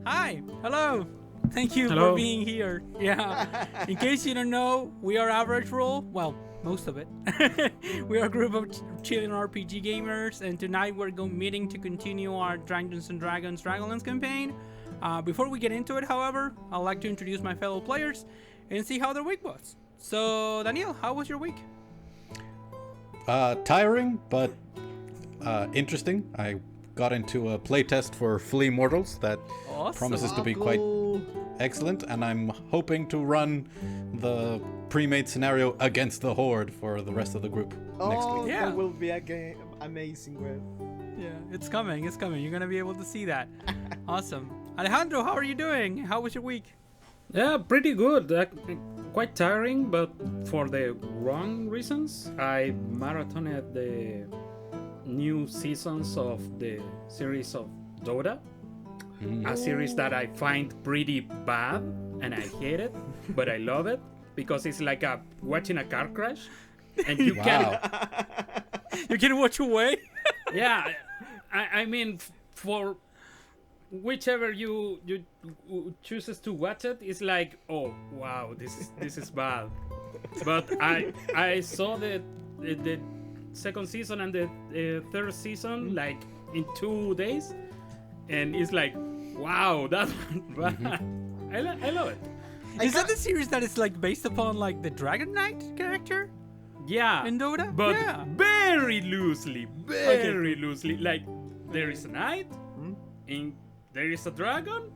Hi, hello. Thank you Hello. for being here. Yeah. In case you don't know, we are Average Roll. Well, most of it. We are a group of chilling RPG gamers, and tonight we're meeting to continue our Dungeons and Dragons Dragonlance campaign. Before we get into it, however, I'd like to introduce my fellow players and see how their week was. So, Daniel, how was your week? Tiring, but interesting. I got into a playtest for Flea Mortals that promises to be quite excellent, and I'm hoping to run the pre-made scenario against the Horde for the rest of the group next week. Yeah. That will be a game amazing. Yeah, it's coming. It's coming. You're going to be able to see that. Awesome. Alejandro, how are you doing? How was your week? Yeah, pretty good. Quite tiring, but for the wrong reasons. I marathoned the new seasons of the series of Dota. A series that I find pretty bad, and I hate it, but I love it because it's like watching a car crash, and you Wow. You can watch away? Yeah, I mean, for whichever you chooses to watch it, it's like, oh wow, this is bad. But I saw the second season and the third season like in 2 days, and it's like, wow, that's bad. I love it. Is that the series that is like based upon like the Dragon Knight character Yeah, in Dota? but Yeah. very loosely. Like there is a knight, and there is a dragon,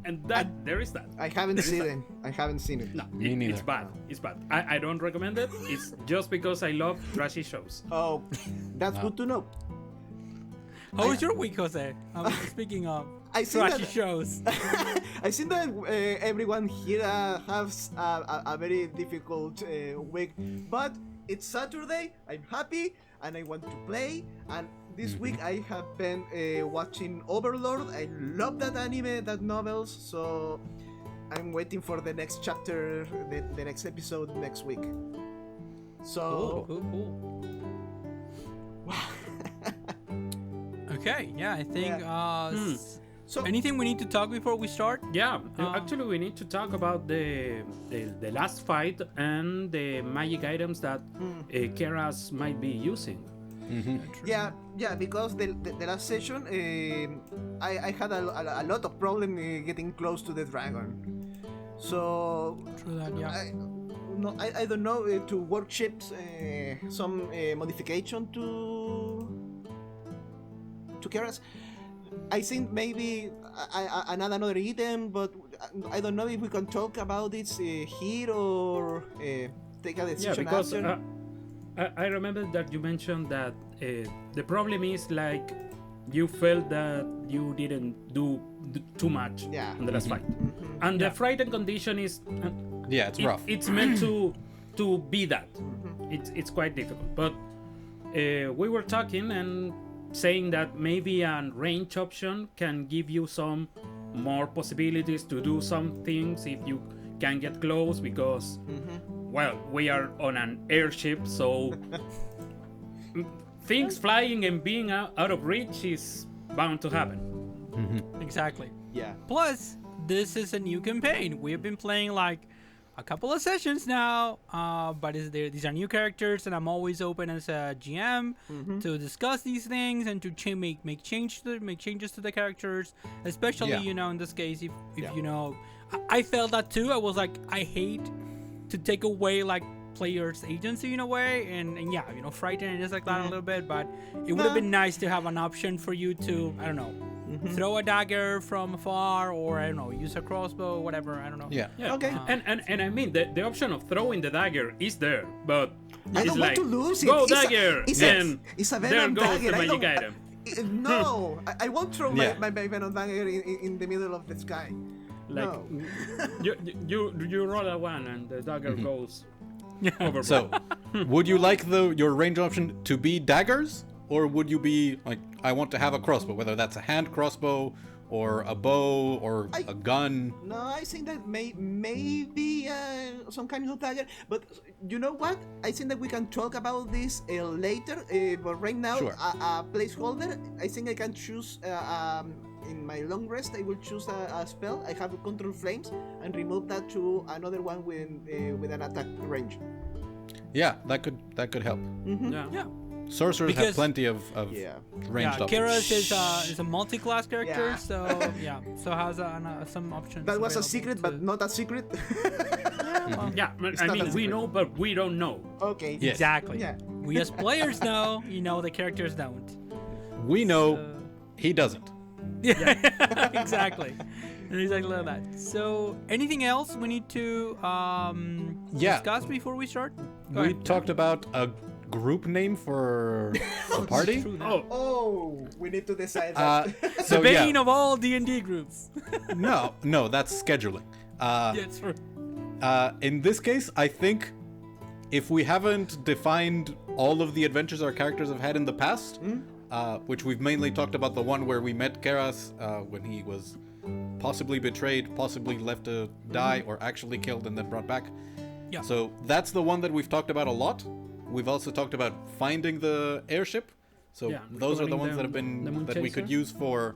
and there is that. I haven't seen it. I haven't seen it. No, Me neither. it's bad. It's bad. I don't recommend it. It's just because I love trashy shows. Oh, that's good to know. How was your week, Jose? Speaking of I see trashy that- shows. I think that everyone here has a very difficult week, but it's Saturday. I'm happy and I want to play. And this week I have been watching Overlord. I love that anime, that novels. So I'm waiting for the next chapter, the next episode next week. So Cool. Okay, yeah, I think so anything we need to talk before we start? Yeah, actually, we need to talk about the last fight and the magic items that Keras might be using. yeah, because the last session I had a lot of problem getting close to the dragon. So True that, yeah. I don't know to workshop some modification to Keras. I think maybe another item, but I don't know if we can talk about it here or take a Yeah, decision because after. I remember that you mentioned that the problem is like you felt that you didn't do too much Yeah. in the last fight, and the frightened condition is Yeah, it's rough. It's meant to be that. It's quite difficult, but we were talking and saying that maybe a range option can give you some more possibilities to do some things if you can get close, because well, we are on an airship, so things flying and being out of reach is bound to happen. Exactly. Yeah. Plus, this is a new campaign. We've been playing like a couple of sessions now, but these are new characters, and I'm always open as a GM to discuss these things and to make changes to the characters, especially Yeah. in this case if I felt that too. I was like, I hate to take away like players' agency in a way, and frighten and just like that a little bit, but it would have been nice to have an option for you to, I don't know, throw a dagger from afar, or I don't know, use a crossbow, whatever, I don't know. Yeah. Yeah. Okay. And I mean the option of throwing the dagger is there, but I it's don't like, want to lose it. go It's a- dagger, it's a- and it's a there venom goes dagger. the I magic don't- item. No, I won't throw Yeah. my venom dagger in the middle of the sky. Like No. you roll a one and the dagger goes overboard. So, would you like your range option to be daggers, or would you be like, I want to have a crossbow, whether that's a hand crossbow or a bow or a gun? No, I think that maybe some kind of dagger. But you know what? I think that we can talk about this later. But right now, Sure. a placeholder. I think I can choose in my long rest, I will choose a spell. I have control flames and remove that to another one with an attack range. Yeah, that could help. Mm-hmm. Yeah. Sorcerers have plenty of Yeah. ranged options. Keras is a multi-class character, Yeah. so has some options. That was a available secret, to- but not a secret. Yeah, It's I not mean, as we great. know, but we don't know. Okay. Yes. Exactly. Yeah. We as players know, the characters don't. We know So- he doesn't. Yeah, exactly. Exactly like that. So, anything else we need to discuss before we start? Go We ahead. talked about a group name for the party. True that. Oh, Oh, we need to decide Uh, that. so The bane yeah, of all D&D groups. no, that's scheduling. Yeah, it's true. In this case, I think if we haven't defined all of the adventures our characters have had in the past, which we've mainly talked about the one where we met Keras when he was possibly betrayed, possibly left to die, or actually killed and then brought back. Yeah. So that's the one that we've talked about a lot. We've also talked about finding the airship. So Yeah, those are the recovering ones that have the been moon that we could chaser. use for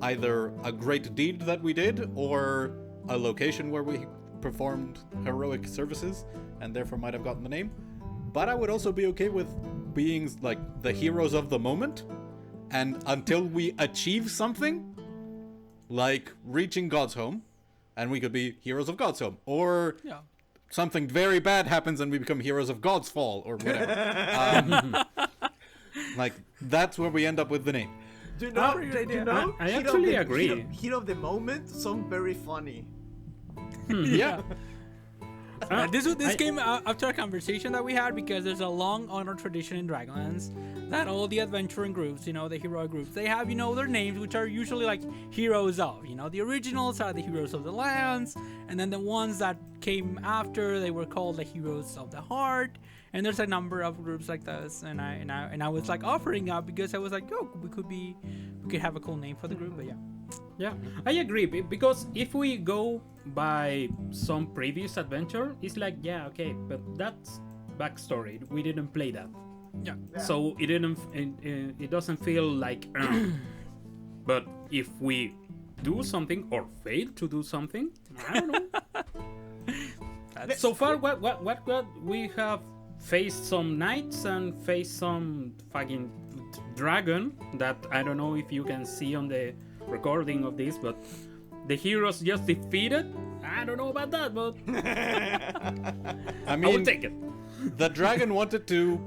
either a great deed that we did or a location where we performed heroic services and therefore might have gotten the name. But I would also be okay with being like the heroes of the moment, and until we achieve something like reaching God's home, and we could be heroes of God's home, or Yeah. something very bad happens and we become heroes of God's fall, or whatever. Like that's where we end up with the name. Do you know? Pretty good Do idea. you know? I Hero of actually the- agree. Hero of the moment sound very funny. Yeah. This came after a conversation that we had because there's a long honored tradition in Dragonlance that all the adventuring groups, the heroic groups, they have, their names, which are usually like heroes of. The originals are the heroes of the lands, and then the ones that came after, they were called the heroes of the heart. And there's a number of groups like this, and I was like offering up because I was like, oh, we could have a cool name for the group, but yeah. yeah, I agree because if we go by some previous adventure, it's like, yeah, okay, but that's backstory. We didn't play that, Yeah. so it doesn't feel like. But if we do something or fail to do something, I don't know. So far, what we have faced some knights and faced some fucking dragon that I don't know if you can see on the recording of this, but the heroes just defeated. I don't know about that, but I I mean, will take it. the dragon wanted to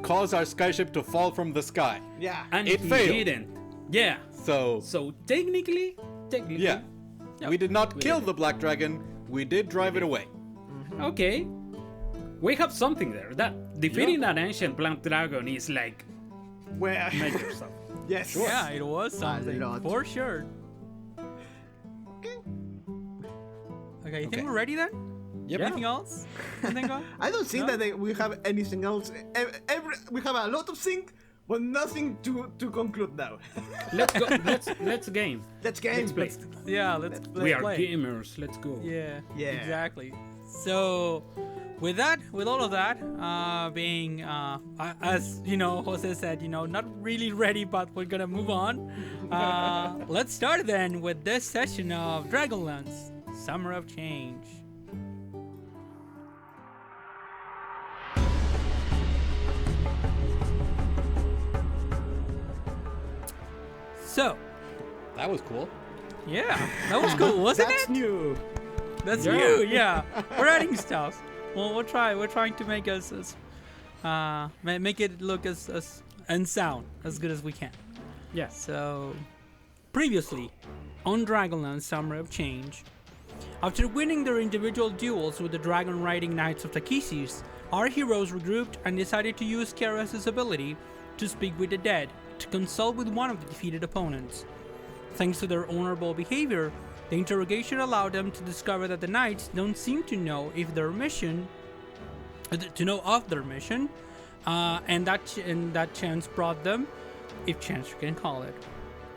cause our skyship to fall from the sky. Yeah. And It he failed. didn't. Yeah. So, So technically, yeah. We did not kill the black dragon. We did drive it away. okay. We have something there. That defeating that ancient black dragon is like Where? major stuff. Yes. Yeah, it was something lot. for sure. Okay. Okay, you Okay. think we're ready then? Yep. Anything else? Anything else? I don't think No? that we have anything else. We have a lot of things, but nothing to conclude now. Let's go. Let's game. Let's game. Let's play. Yeah, let's We are play. gamers. Let's go. Yeah, Yeah. exactly. So, with all of that, being as Jose said, not really ready, but we're gonna move on. Let's start then with this session of Dragonlance, Summer of Change. So, That was cool. yeah, that was cool, wasn't That's it? new. That's Yeah. new, yeah. We're adding stuff. Well, we'll try. We're trying to make us make it look as and sound as good as we can. Yes. So, previously on Dragonlance Summer of Change, after winning their individual duels with the dragon-riding Knights of Takhisis, our heroes regrouped and decided to use Keras' ability to speak with the dead to consult with one of the defeated opponents. Thanks to their honorable behavior, the interrogation allowed them to discover that the knights don't seem to know if their mission, of their mission, and that chance brought them, if chance you can call it.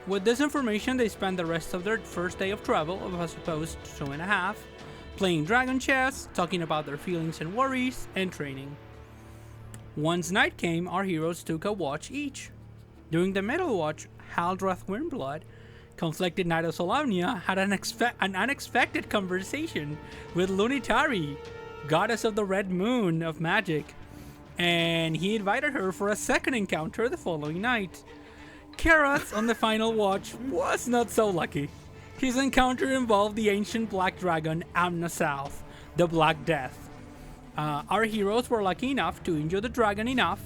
With this information, they spent the rest of their first day of travel, of a supposed 2.5, playing dragon chess, talking about their feelings and worries, and training. Once night came, our heroes took a watch each. During the middle watch, Haldrath Wyrmblood conflicted Knight of Solamnia had an unexpected conversation with Lunitari, goddess of the red moon of magic, and he invited her for a second encounter the following night. Karas, on the final watch, was not so lucky. His encounter involved the ancient black dragon Amna South, the Black Death. Our heroes were lucky enough to injure the dragon enough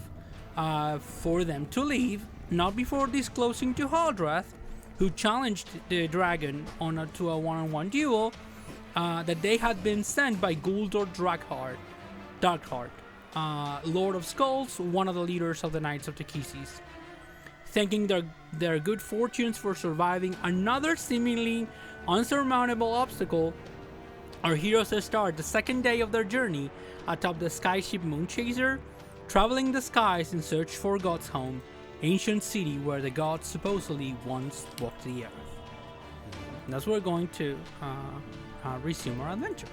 for them to leave, not before disclosing to Haldrath, who challenged the dragon to a one-on-one duel, that they had been sent by Guldur Darkheart, Lord of Skulls, one of the leaders of the Knights of Takhisis. Thanking their good fortunes for surviving another seemingly unsurmountable obstacle, our heroes start the second day of their journey atop the skyship Moonchaser, traveling the skies in search for God's home, ancient city where the gods supposedly once walked the earth. And that's where we're going to resume our adventure.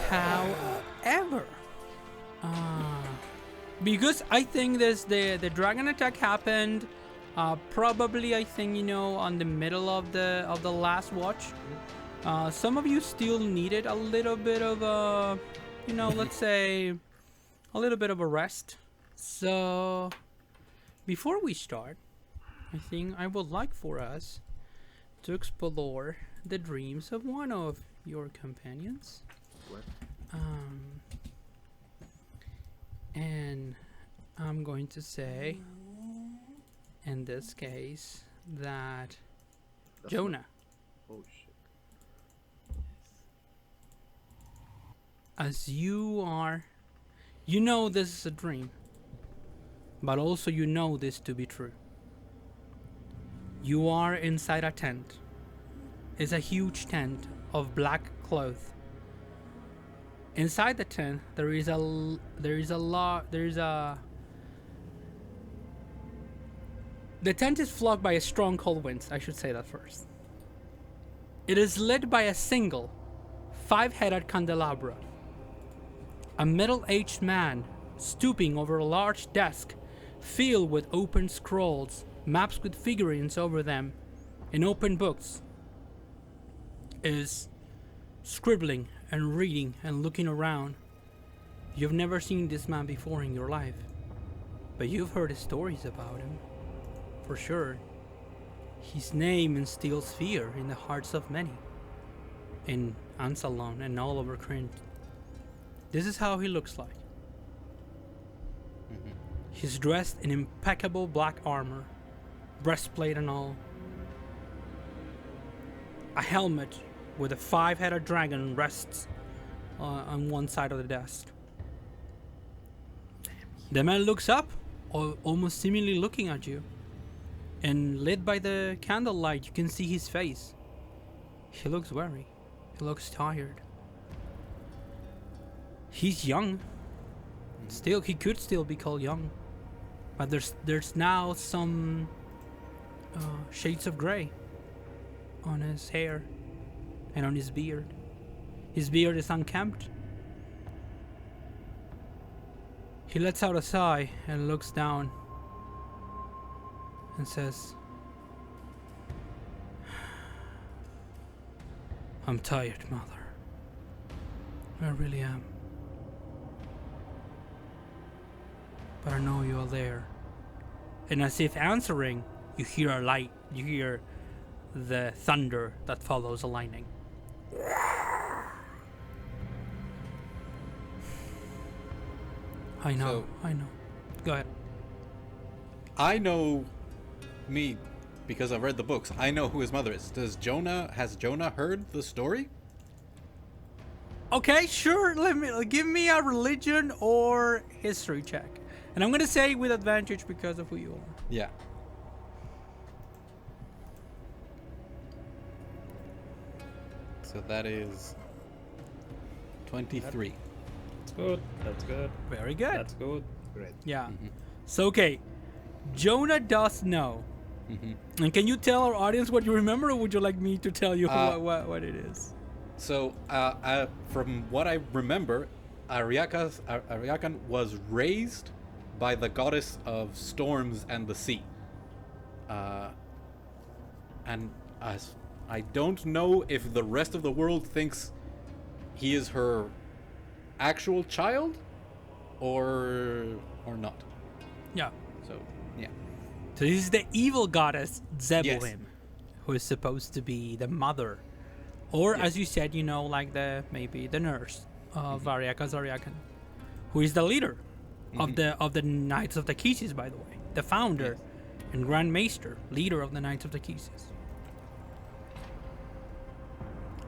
However, because I think the dragon attack happened probably, I think, on the middle of the last watch. Some of you still needed a little bit of a, let's say a little bit of a rest. So before we start, I think I would like for us to explore the dreams of one of your companions. What? And I'm going to say, in this case, that That's Jonah, Oh shit. as you are, this is a dream, but also this to be true. You are inside a tent. It's a huge tent of black cloth. Inside the tent, the tent is flogged by a strong cold wind, I should say that first. It is lit by a single 5-headed candelabra. A middle-aged man stooping over a large desk filled with open scrolls, maps with figurines over them, and open books, is scribbling and reading and looking around. You've never seen this man before in your life, but you've heard stories about him, for sure. His name instills fear in the hearts of many, in Ansalon and all over Krynn. This is how he looks like. He's dressed in impeccable black armor, breastplate and all. A helmet with a 5-headed dragon rests on one side of the desk. The man looks up, almost seemingly looking at you, and lit by the candlelight, you can see his face. He looks weary. He looks tired. He's young. Still, he could still be called young, but there's now some shades of gray on his hair and on his beard. His beard is unkempt. He lets out a sigh and looks down and says, "I'm tired, Mother. I really am. But I know you are there." And as if answering, you hear a light. You hear the thunder that follows the lightning. I know. Go ahead. I know because I've read the books. I know who his mother is. Has Jonah heard the story? Okay, sure. Give me a religion or history check. And I'm going to say with advantage because of who you are. Yeah. So that is 23. That's good. That's good. Very good. That's good. Great. Yeah. So, okay. Jonah does know. And can you tell our audience what you remember, or would you like me to tell you what it is? So, from what I remember, Ariakan was raised by the goddess of storms and the sea. and as I don't know if the rest of the world thinks he is her actual child or not. Yeah. So yeah. So this is the evil goddess Zeboim, Yes. who is supposed to be the mother, or Yes. as you said, like maybe the nurse of Ariaka Zaryakan, who is the leader of the Knights of Takhisis, by the way, the founder and Grand Maester, leader of the Knights of Takhisis.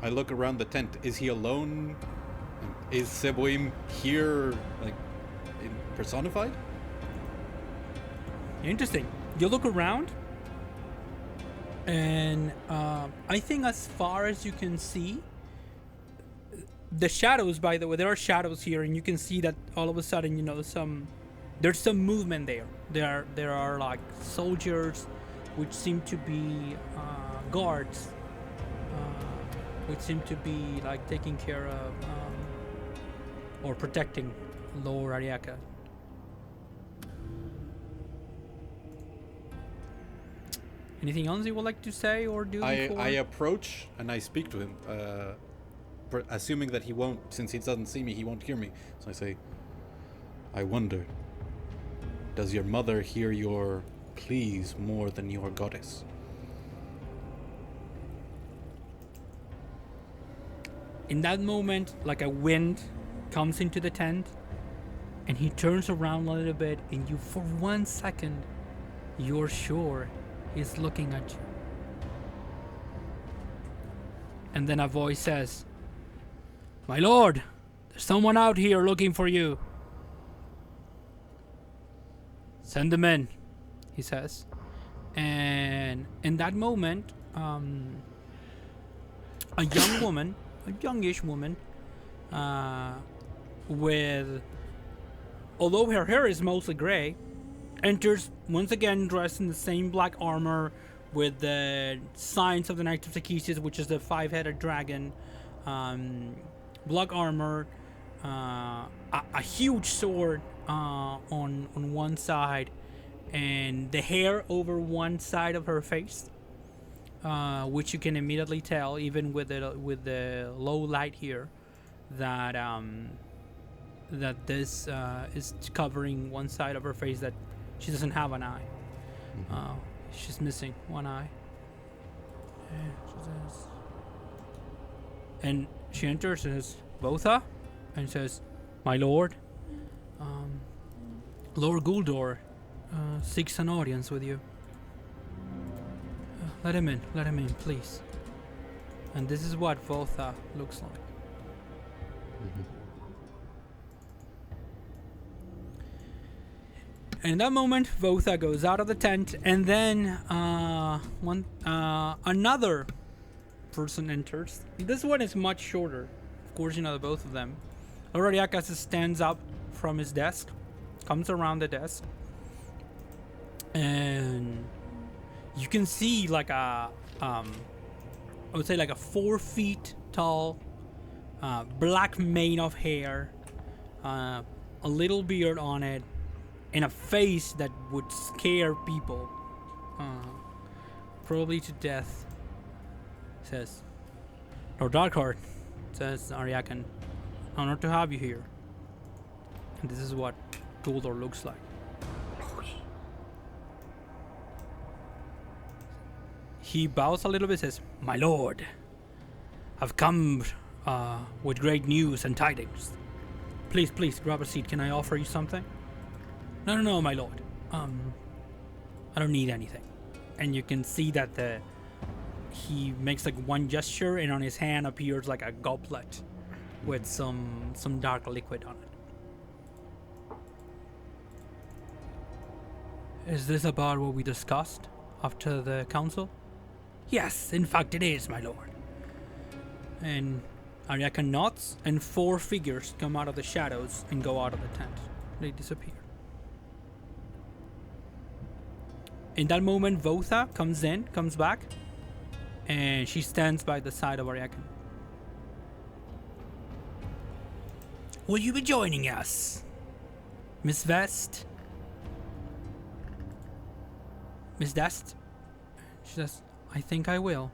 I look around the tent. Is he alone? Is Seboim here, like, personified? Interesting. You look around, and I think as far as you can see, the shadows, by the way, there are shadows here, and you can see that all of a sudden, there's some movement there. There are like soldiers, which seem to be guards, which seem to be like taking care of or protecting Lord Ariaka. Anything else you would like to say or do? I approach and I speak to him, assuming that he won't, since he doesn't see me, he won't hear me. So I say, I wonder, does your mother hear your pleas more than your goddess? In that moment, like a wind comes into the tent, and he turns around a little bit, and you, for 1 second, you're sure he's looking at you. And then a voice says, "My lord, there's someone out here looking for you." "Send them in," he says. And in that moment, a young woman, a youngish woman, with, although her hair is mostly gray, enters once again dressed in the same black armor with the signs of the Knights of Takhisis, which is the 5-headed dragon, black armor, a huge sword on one side, and the hair over one side of her face, which you can immediately tell, even with the low light here, that this is covering one side of her face, that she doesn't have an eye. She's missing one eye. And she enters and says, "Botha?" and says, "My lord, Lord Guldor seeks an audience with you. Let him in, please." And this is what Botha looks like. And in that moment, Votha goes out of the tent, and then another person enters. This one is much shorter. Of course, the both of them. Lord Ariakas stands up from his desk, comes around the desk, and you can see like I would say like a 4 feet tall, black mane of hair, a little beard on it, and a face that would scare people, probably to death. Says, "Lord Darkheart," says Ariakan, "honored to have you here." And this is what Guldor looks like. He bows a little bit, says, "My lord, I've come with great news and tidings. Please, grab a seat. Can I offer you something?" No, my lord. I don't need anything. And you can see that he makes like one gesture, and on his hand appears like a goblet with some dark liquid on it. "Is this about what we discussed after the council?" "Yes, in fact it is, my lord." And Ariaka nods, and 4 figures come out of the shadows and go out of the tent. They disappear. In that moment, Votha comes back, and she stands by the side of Ariakan. "Will you be joining us, Miss Vest?" "Miss Dest?" She says, I think I will.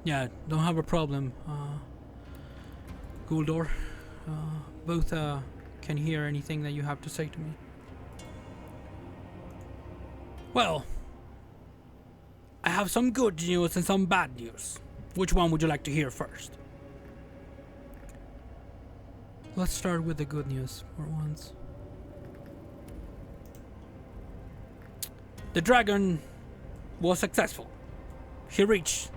Yeah, don't have a problem. Guldor, both can hear anything that you have to say to me. Well, I have some good news and some bad news. Which one would you like to hear first? Let's start with the good news for once. The dragon was successful. He reached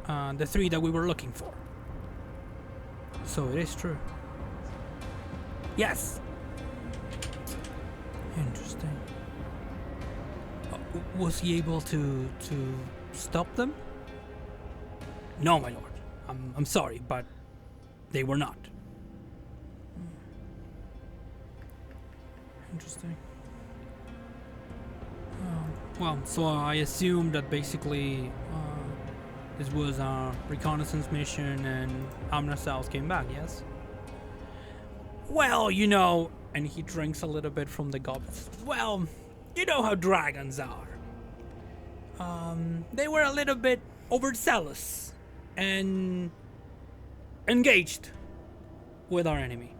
the 3 that we were looking for. So it is true. Yes. Interesting. Was he able to stop them? No, my lord. I'm sorry, but they were not. Interesting. Well, so I assume that basically this was a reconnaissance mission and Amna South came back, yes? Well, you know, and he drinks a little bit from the goblets. Well, you know how dragons are. They were a little bit overzealous and engaged with our enemy.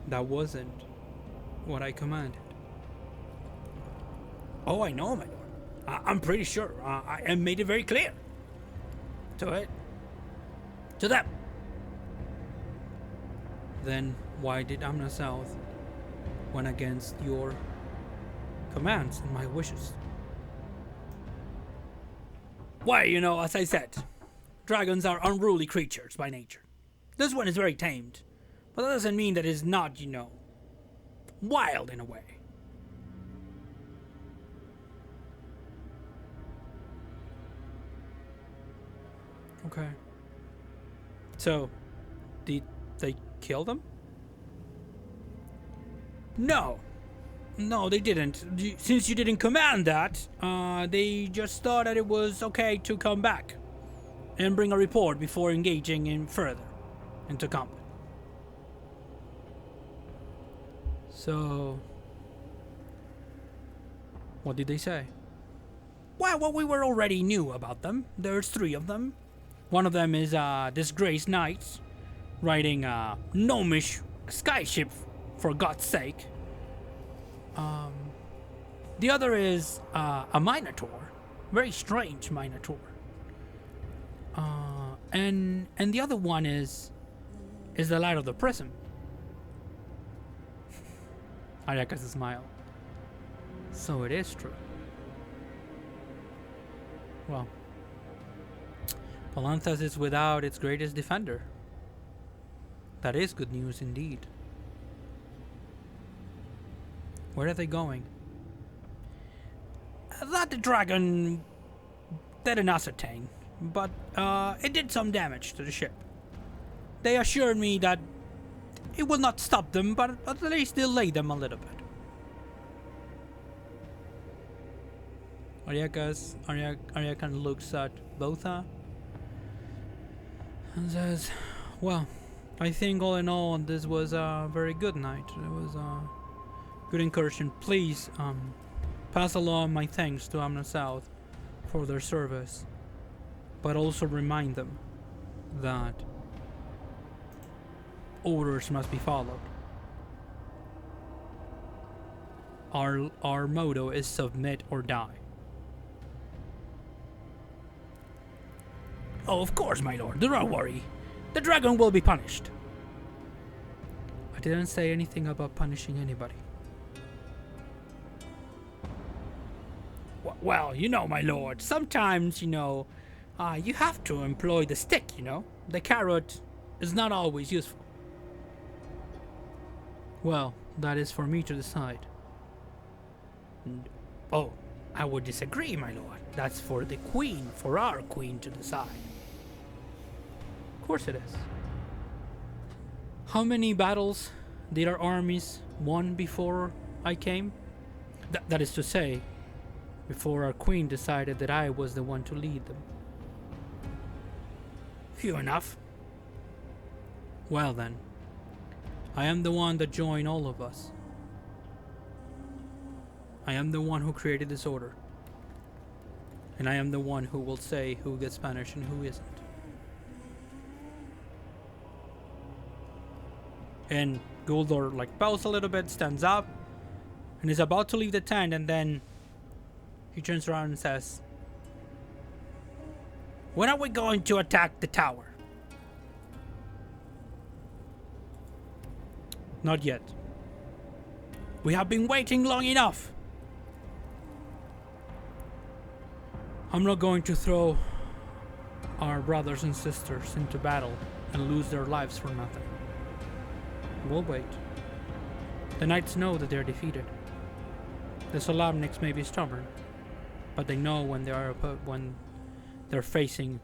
That wasn't what I commanded. Oh, I know, my lord. I'm pretty sure. I made it very clear to them. Then why did Amna South went against your commands and my wishes? Why, you know, as I said, dragons are unruly creatures by nature. This one is very tamed, but that doesn't mean that it's not, you know, wild in a way. Okay. So, did they kill them? No, they didn't. Since you didn't command that, they just thought that it was okay to come back and bring a report before engaging in further into combat. So, what did they say? Well, what we were already knew about them. There's 3 of them. One of them is disgraced knights riding a gnomish skyship, for God's sake. The other is a minotaur, very strange minotaur. And the other one is the light of the prism. Ayaka's smile. So it is true. Well, Palanthas is without its greatest defender. That is good news indeed. Where are they going? That the dragon didn't ascertain, but it did some damage to the ship. They assured me that it will not stop them, but at least delay them a little bit. Aryakan looks at Botha and says, well, I think all in all this was a very good night. It was a good incursion. Please pass along my thanks to Amna South for their service, but also remind them that orders must be followed. Our motto is submit or die. Oh, of course, my lord. Do not worry. The dragon will be punished. I didn't say anything about punishing anybody. Well, you know, my lord, sometimes, you know, you have to employ the stick, you know. The carrot is not always useful. Well, that is for me to decide. Oh, I would disagree, my lord. That's for the queen, for our queen to decide. Of course it is. How many battles did our armies won before I came? That is to say, before our queen decided that I was the one to lead them. Few enough. Well then, I am the one that joined all of us. I am the one who created this order. And I am the one who will say who gets Spanish and who isn't. And Guldor bows a little bit, stands up, and is about to leave the tent, and then he turns around and says, "When are we going to attack the tower?" "Not yet. We have been waiting long enough. I'm not going to throw our brothers and sisters into battle and lose their lives for nothing. We'll wait. The knights know that they're defeated. The Solamniks may be stubborn, but they know when they're facing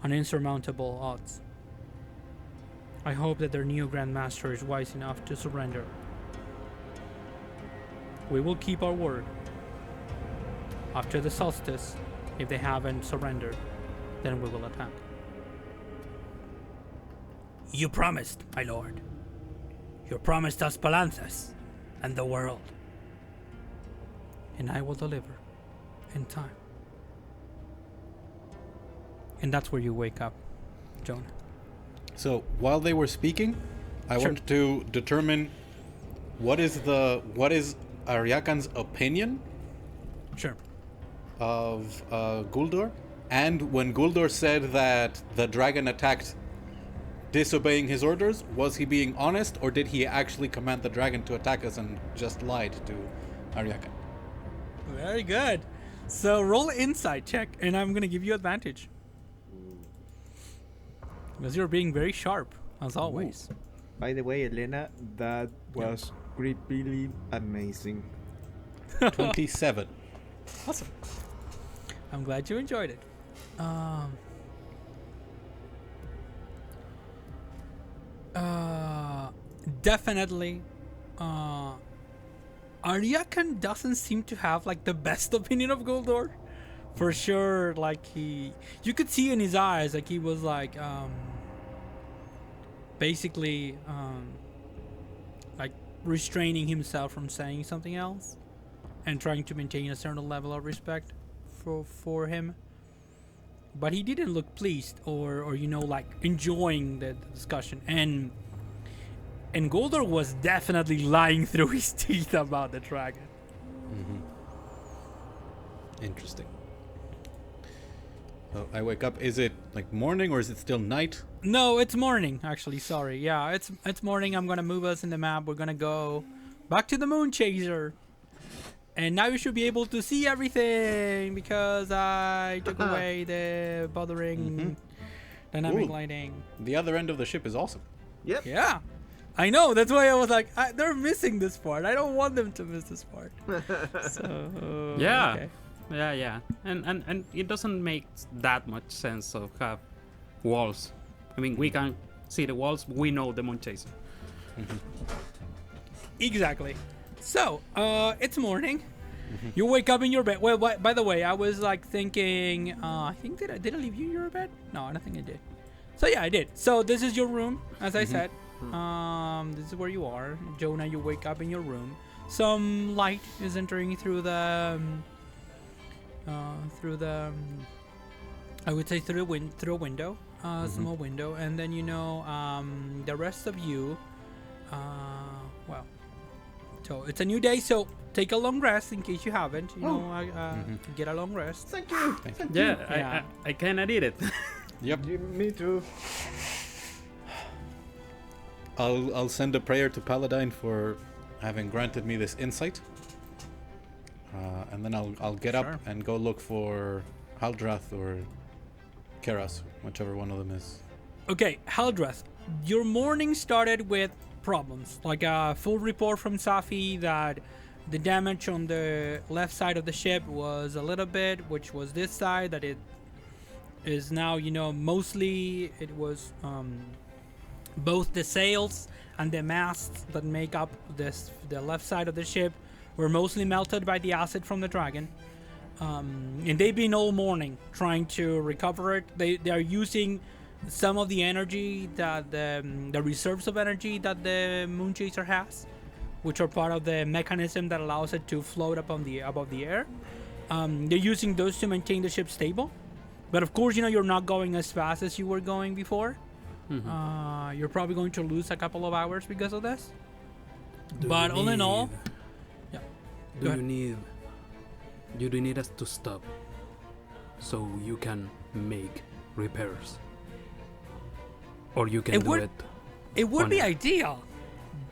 an insurmountable odds. I hope that their new Grand Master is wise enough to surrender. We will keep our word. After the solstice, if they haven't surrendered, then we will attack." "You promised, my lord. You promised us Palanthas and the world. And I will deliver in time." And that's where you wake up, Jonah. So while they were speaking, I wanted to determine what is Aryakan's opinion Sure. of Guldor, and when Guldor said that the dragon attacked disobeying his orders, was he being honest, or did he actually command the dragon to attack us and just lied to Aryakan? Very good. So roll an insight check, and I'm going to give you advantage. Because you're being very sharp, as always. By the way, Elena, that was creepily amazing. 27. Awesome. I'm glad you enjoyed it. Definitely, Aryakan doesn't seem to have the best opinion of Guldor. For sure, you could see in his eyes, he was basically restraining himself from saying something else and trying to maintain a certain level of respect for him. But he didn't look pleased or enjoying the discussion. And Guldor was definitely lying through his teeth about the dragon. Mm-hmm. Interesting. So I wake up. Is it morning or is it still night? No, it's morning, actually. Sorry. Yeah, it's morning. I'm going to move us in the map. We're going to go back to the Moon Chaser. And now you should be able to see everything because I took away the bothering dynamic lighting. The other end of the ship is awesome. Yep. Yeah. I know. That's why I was they're missing this part. I don't want them to miss this part. So, yeah. Okay. Yeah. And it doesn't make that much sense to have walls. I mean, we can see the walls, but we know the Moon Chaser. Exactly. So, it's morning. You wake up in your bed. Well, by the way, I was thinking, I think did I leave you in your bed? No, I don't think I did. So yeah, I did. So this is your room, as I said. This is where you are. Jonah, you wake up in your room. Some light is entering through the I would say through a window, small window, and then the rest of you, well. So it's a new day, so take a long rest in case you haven't. Get a long rest. Thank you. Thank you. Yeah, I kind of did it. Yep. Me too. I'll send a prayer to Paladine for having granted me this insight. And then I'll get up and go look for Haldrath or Keras, whichever one of them is. Okay, Haldrath, your morning started with problems. A full report from Safi that the damage on the left side of the ship was a little bit, which was this side, that it is now, mostly it was both the sails and the masts that make up the left side of the ship were mostly melted by the acid from the dragon. And they've been all morning trying to recover it. They are using some of the energy that the reserves of energy that the Moon Chaser has which are part of the mechanism that allows it to float above the air. They're using those to maintain the ship stable. But of course, you're not going as fast as you were going before. You're probably going to lose a couple of hours because of this. But all in all, yeah. Do you need us to stop so you can make repairs? Or you can do it? It would be ideal,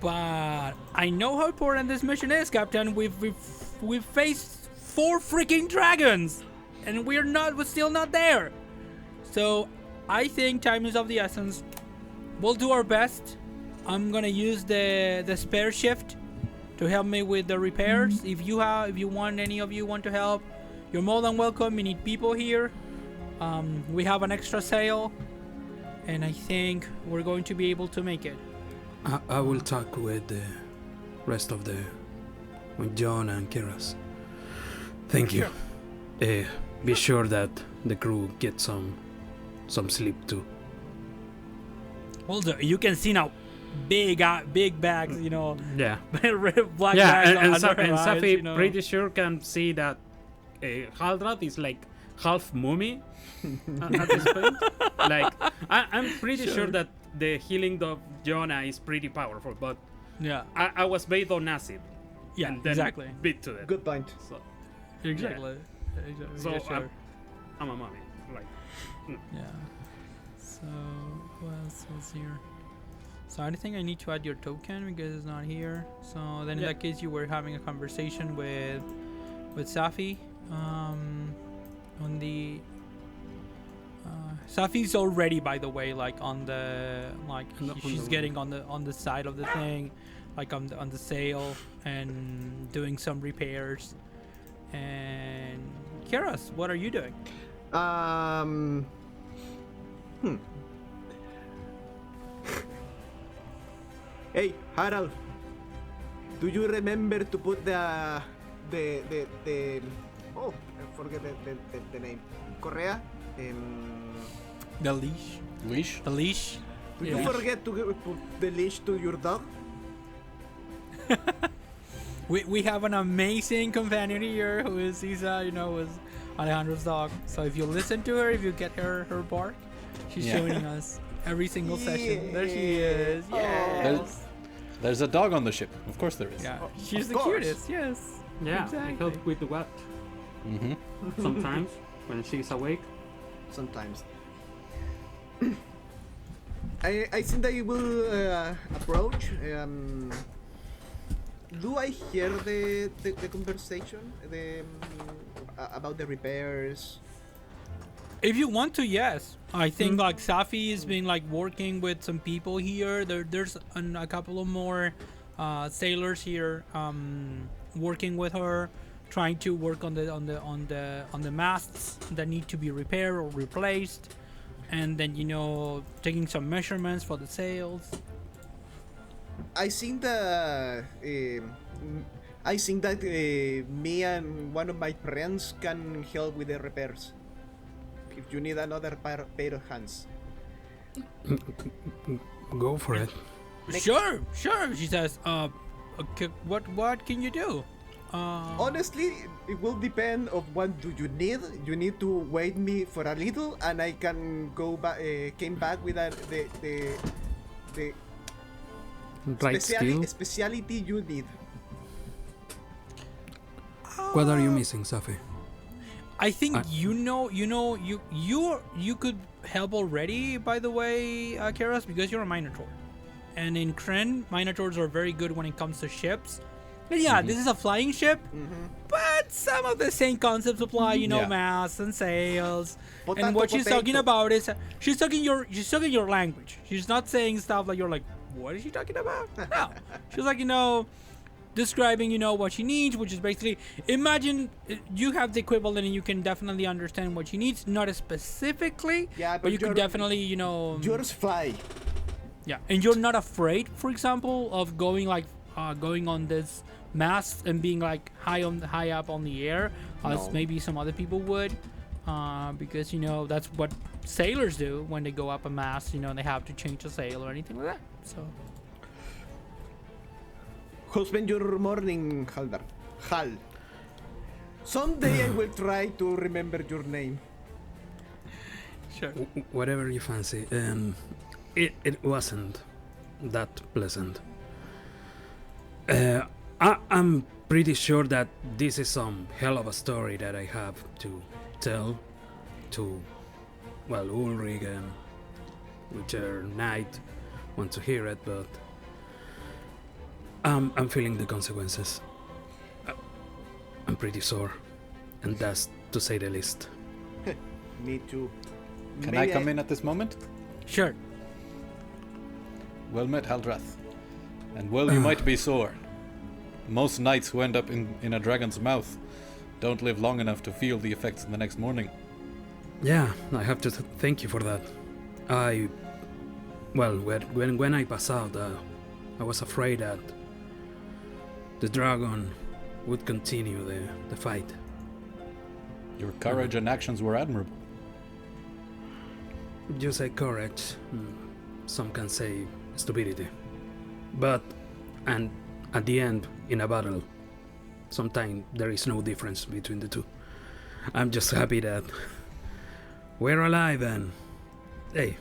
but I know how important this mission is, Captain. We've faced 4 freaking dragons, and we're still not there. So I think time is of the essence. We'll do our best. I'm gonna use the spare shift to help me with the repairs. If any of you want to help, you're more than welcome. We need people here. We have an extra sail, and I think we're going to be able to make it. I will talk with the rest of with John and Kiras. Thank you. Be sure that the crew gets some sleep too. Well, you can see now, big bags, Yeah. black Yeah, bags and under her eyes, Safi pretty sure can see that Haldrath is like half mummy at this point. Like, I'm pretty sure that the healing of Jonah is pretty powerful, but yeah, I was bathed on acid. Yeah, and then exactly. beat to death. Good point. So, Exactly. so Yeah, sure. I'm a mummy. Like, Yeah. So what else was here? So I think I need to add your token because it's not here. So then in that case, you were having a conversation with Safi. On the Safi's already, by the way, like on the she's getting on the side of the thing, like on the sail and doing some repairs. And Kiras, what are you doing? Hey, Harald. Do you remember to put the oh, I forget the name. Correa? The leash. Leash? The leash. Did you forget to put the leash to your dog? We have an amazing companion here who is Isa, was Alejandro's dog. So if you listen to her, if you get her bark, she's joining us every single session. There she is. Yes. There's a dog on the ship. Of course there is. Yeah, she's the course. cutest. Yes. yeah, Exactly. I help with the what Mm-hmm. sometimes when she's awake. Sometimes. I think that you will approach. Do I hear the conversation about the repairs? If you want to, yes. I think like Safi has been like working with some people here. There's a couple of more sailors here working with her, trying to work on the masts that need to be repaired or replaced, and then taking some measurements for the sails. I think that me and one of my friends can help with the repairs. If you need another pair of hands. Go for it. Sure. She says, okay, what can you do? Honestly, it will depend of what do you need. You need to wait me for a little, and I can go back. Came back with the Right skill. speciality you need. What are you missing, Safi? I think you could help already, by the way, Keras, because you're a Minotaur. And in Kryn, Minotaurs are very good when it comes to ships. And this is a flying ship, but some of the same concepts apply, masts and sails. And what she's talking about is she's talking your language. She's not saying stuff like you're like, what is she talking about? No. She's like, describing, what she needs, which is basically, imagine you have the equivalent and you can definitely understand what she needs, not specifically, but you can definitely, Yours fly. Yeah, and you're not afraid, for example, of going on this mast and being like high up on the air, as maybe some other people would, because that's what sailors do when they go up a mast. They have to change a sail or anything like that. So. How spend your morning, Haldar? Hal. Someday I will try to remember your name. Sure. Whatever you fancy. It wasn't that pleasant. I'm pretty sure that this is some hell of a story that I have to tell to, well, Ulrich and whichever knight want to hear it, but I'm feeling the consequences. I'm pretty sore, and that's to say the least. Me too. Can I come in at this moment? Sure. Well met, Haldrath. And well, you might be sore. Most knights who end up in a dragon's mouth don't live long enough to feel the effects in the next morning. Yeah, I have to thank you for that. When I passed out, I was afraid that the dragon would continue the fight. Your courage and actions were admirable. You say courage, some can say stupidity. But, and at the end, in a battle, sometimes there is no difference between the two. I'm just happy that we're alive, and hey,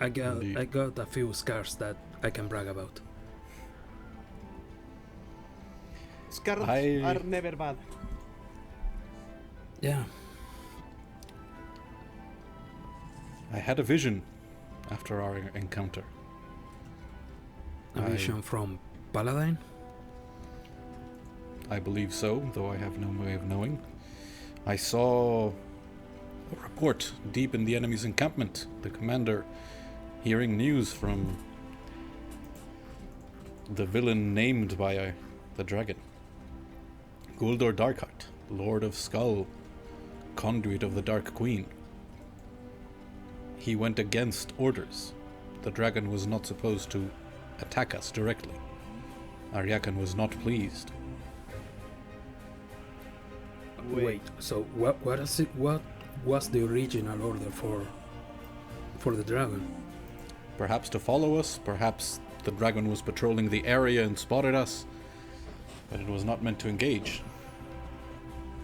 I got a few scars that I can brag about. Scars are never bad. Yeah. I had a vision after our encounter. A vision from Paladine? I believe so, though I have no way of knowing. I saw a report deep in the enemy's encampment. The commander hearing news from the villain named by the dragon. Guldur Darkheart, Lord of Skull, conduit of the Dark Queen. He went against orders. The dragon was not supposed to attack us directly. Aryakan was not pleased. Wait, so what was the original order for the dragon? Perhaps to follow us, perhaps the dragon was patrolling the area and spotted us, but it was not meant to engage.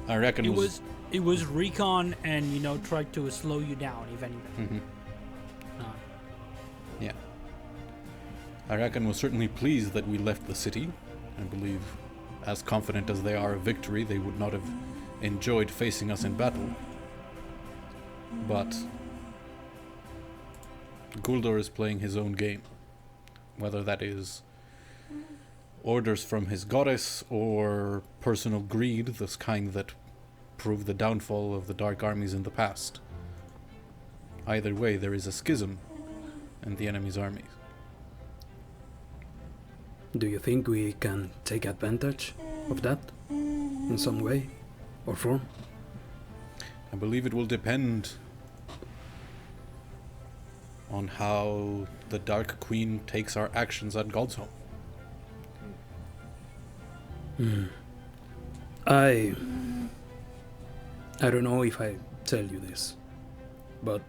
I reckon it was recon and tried to slow you down, if anything. Mm-hmm. Yeah. Arakan was certainly pleased that we left the city. I believe, as confident as they are of victory, they would not have enjoyed facing us in battle. But Guldur is playing his own game. Whether that is orders from his goddess or personal greed, the kind that proved the downfall of the Dark Armies in the past. Either way, there is a schism in the enemy's armies. Do you think we can take advantage of that in some way or form? I believe it will depend on how the Dark Queen takes our actions at God's Home. I don't know if I tell you this, but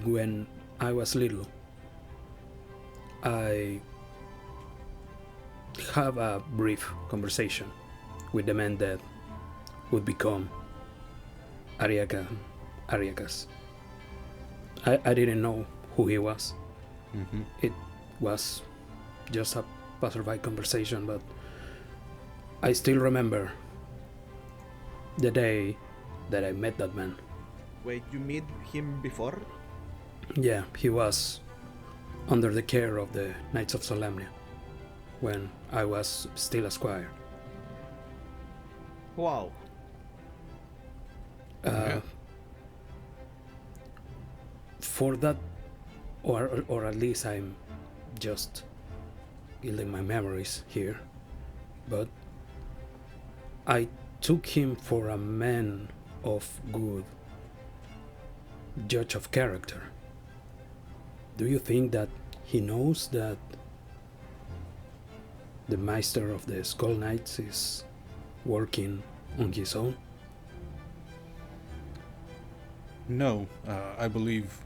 when I was little, I have a brief conversation with the man that would become Aryakas. I didn't know who he was. Mm-hmm. It was just a passerby conversation, but I still remember the day that I met that man. Wait, you met him before? Yeah, he was under the care of the Knights of Solemnia when I was still a squire. Wow. For that, or at least I'm just gilding my memories here, but I took him for a man of good, judge of character. Do you think that he knows that the Master of the Skull Knights is working on his own? No, I believe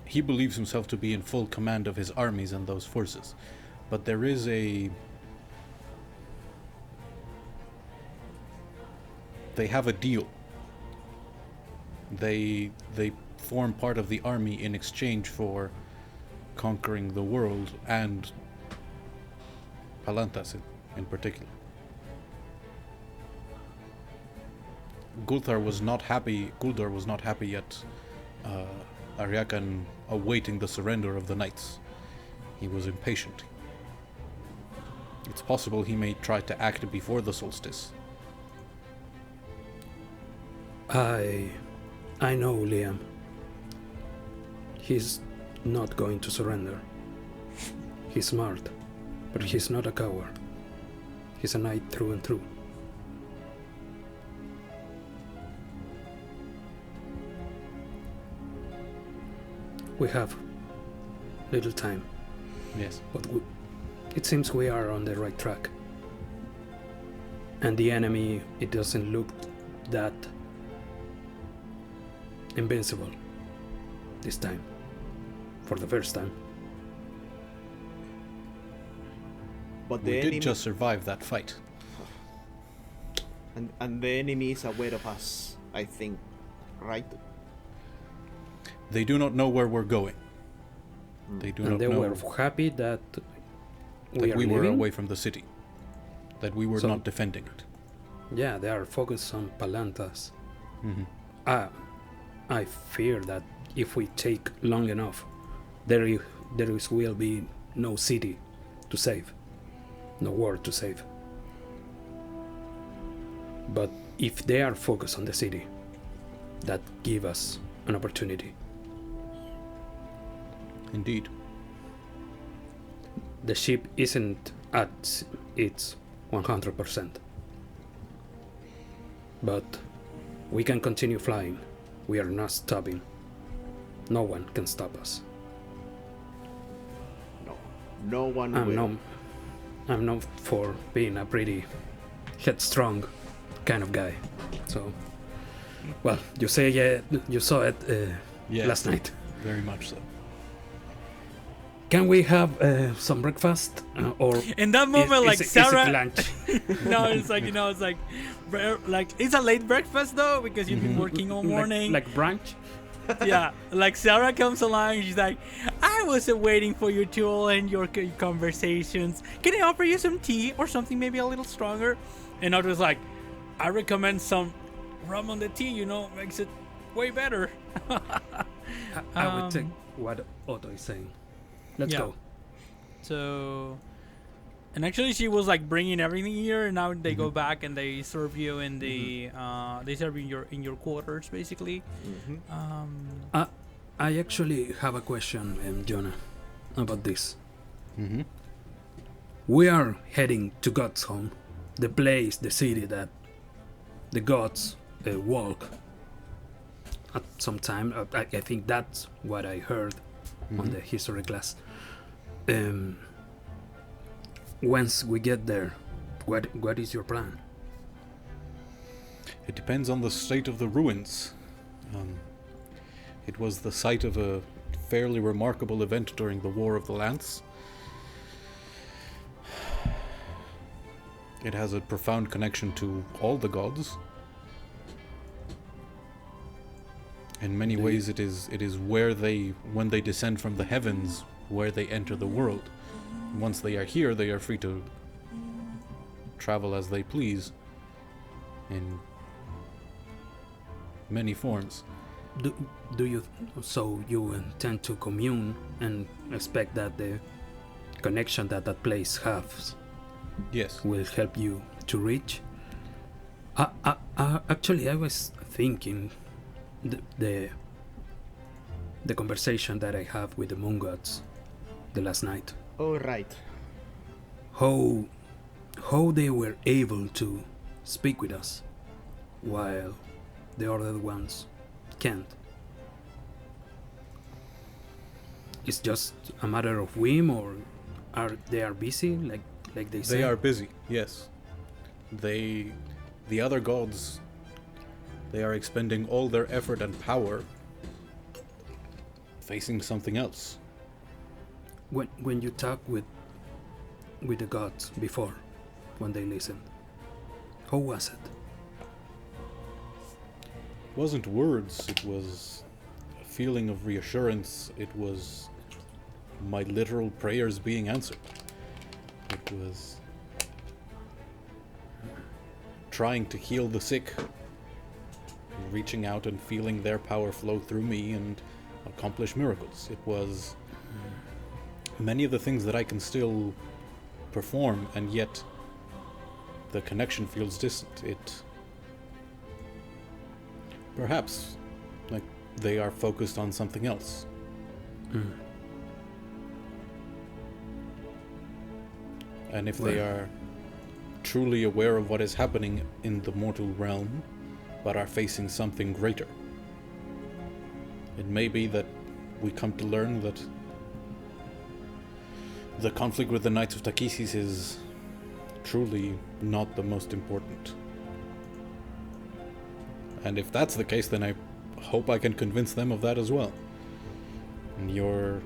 he believes himself to be in full command of his armies and those forces. But there is a... They have a deal. They form part of the army in exchange for conquering the world, and Palantas in particular. Guldar was not happy at Ariakan awaiting the surrender of the knights. He was impatient. It's possible he may try to act before the solstice. I know, Liam. He's not going to surrender. He's smart, but he's not a coward. He's a knight through and through. We have little time. Yes. But it seems we are on the right track. And the enemy, it doesn't look that invincible this time. For the first time. But We did just survive that fight. And the enemy is aware of us, I think, right? They do not know where we're going. They do And not they know were happy that we were leaving. away from the city. That we were So- not defending it. Yeah, they are focused on Palantas. Mm-hmm. I fear that if we take long enough, there will be no city to save, no world to save. But if they are focused on the city, that give us an opportunity. Indeed. The ship isn't at its 100%. But we can continue flying. We are not stopping. No one can stop us. No one will. I'm known for being a pretty headstrong kind of guy. So, well, you saw it Yes, last night. Very much so. Can we have some breakfast or In that moment, like is Sarah, it lunch? no, it's like like it's a late breakfast though because you've been working all morning. like brunch? Yeah, like Sarah comes along, she's like, I was waiting for you to all end your conversations. Can I offer you some tea or something maybe a little stronger? And I was like, I recommend some rum on the tea, makes it way better. I would take what Otto is saying. Let's Yeah. go. So, and actually she was like bringing everything here, and now they go back and they serve you in the they serve you in your quarters basically. I actually have a question, Jonah, about this. Mm-hmm. We are heading to God's home, the place, the city that the gods walk at some time. I think that's what I heard on the history class. Once we get there, what is your plan? It depends on the state of the ruins. It was the site of a fairly remarkable event during the War of the Lance. It has a profound connection to all the gods. In many ways, it is where when they descend from the heavens, where they enter the world. Once they are here, they are free to travel as they please in many forms. Do you intend to commune and expect that the connection that place has Yes. will help you to reach? Actually, I was thinking the conversation that I have with the moon gods the last night. All right. How they were able to speak with us while the other ones can't. It's just a matter of whim, or they are busy like they say? They are busy, yes. The other gods, they are expending all their effort and power facing something else. When you talk with with the gods before, when they listened. How was it? It wasn't words, it was a feeling of reassurance. It was my literal prayers being answered. It was trying to heal the sick, reaching out and feeling their power flow through me and accomplish miracles. It was many of the things that I can still perform, and yet the connection feels distant. It perhaps like they are focused on something else. And if they are truly aware of what is happening in the mortal realm, but are facing something greater, it may be that we come to learn that the conflict with the Knights of Takhisis is truly not the most important. And if that's the case, then I hope I can convince them of that as well. And your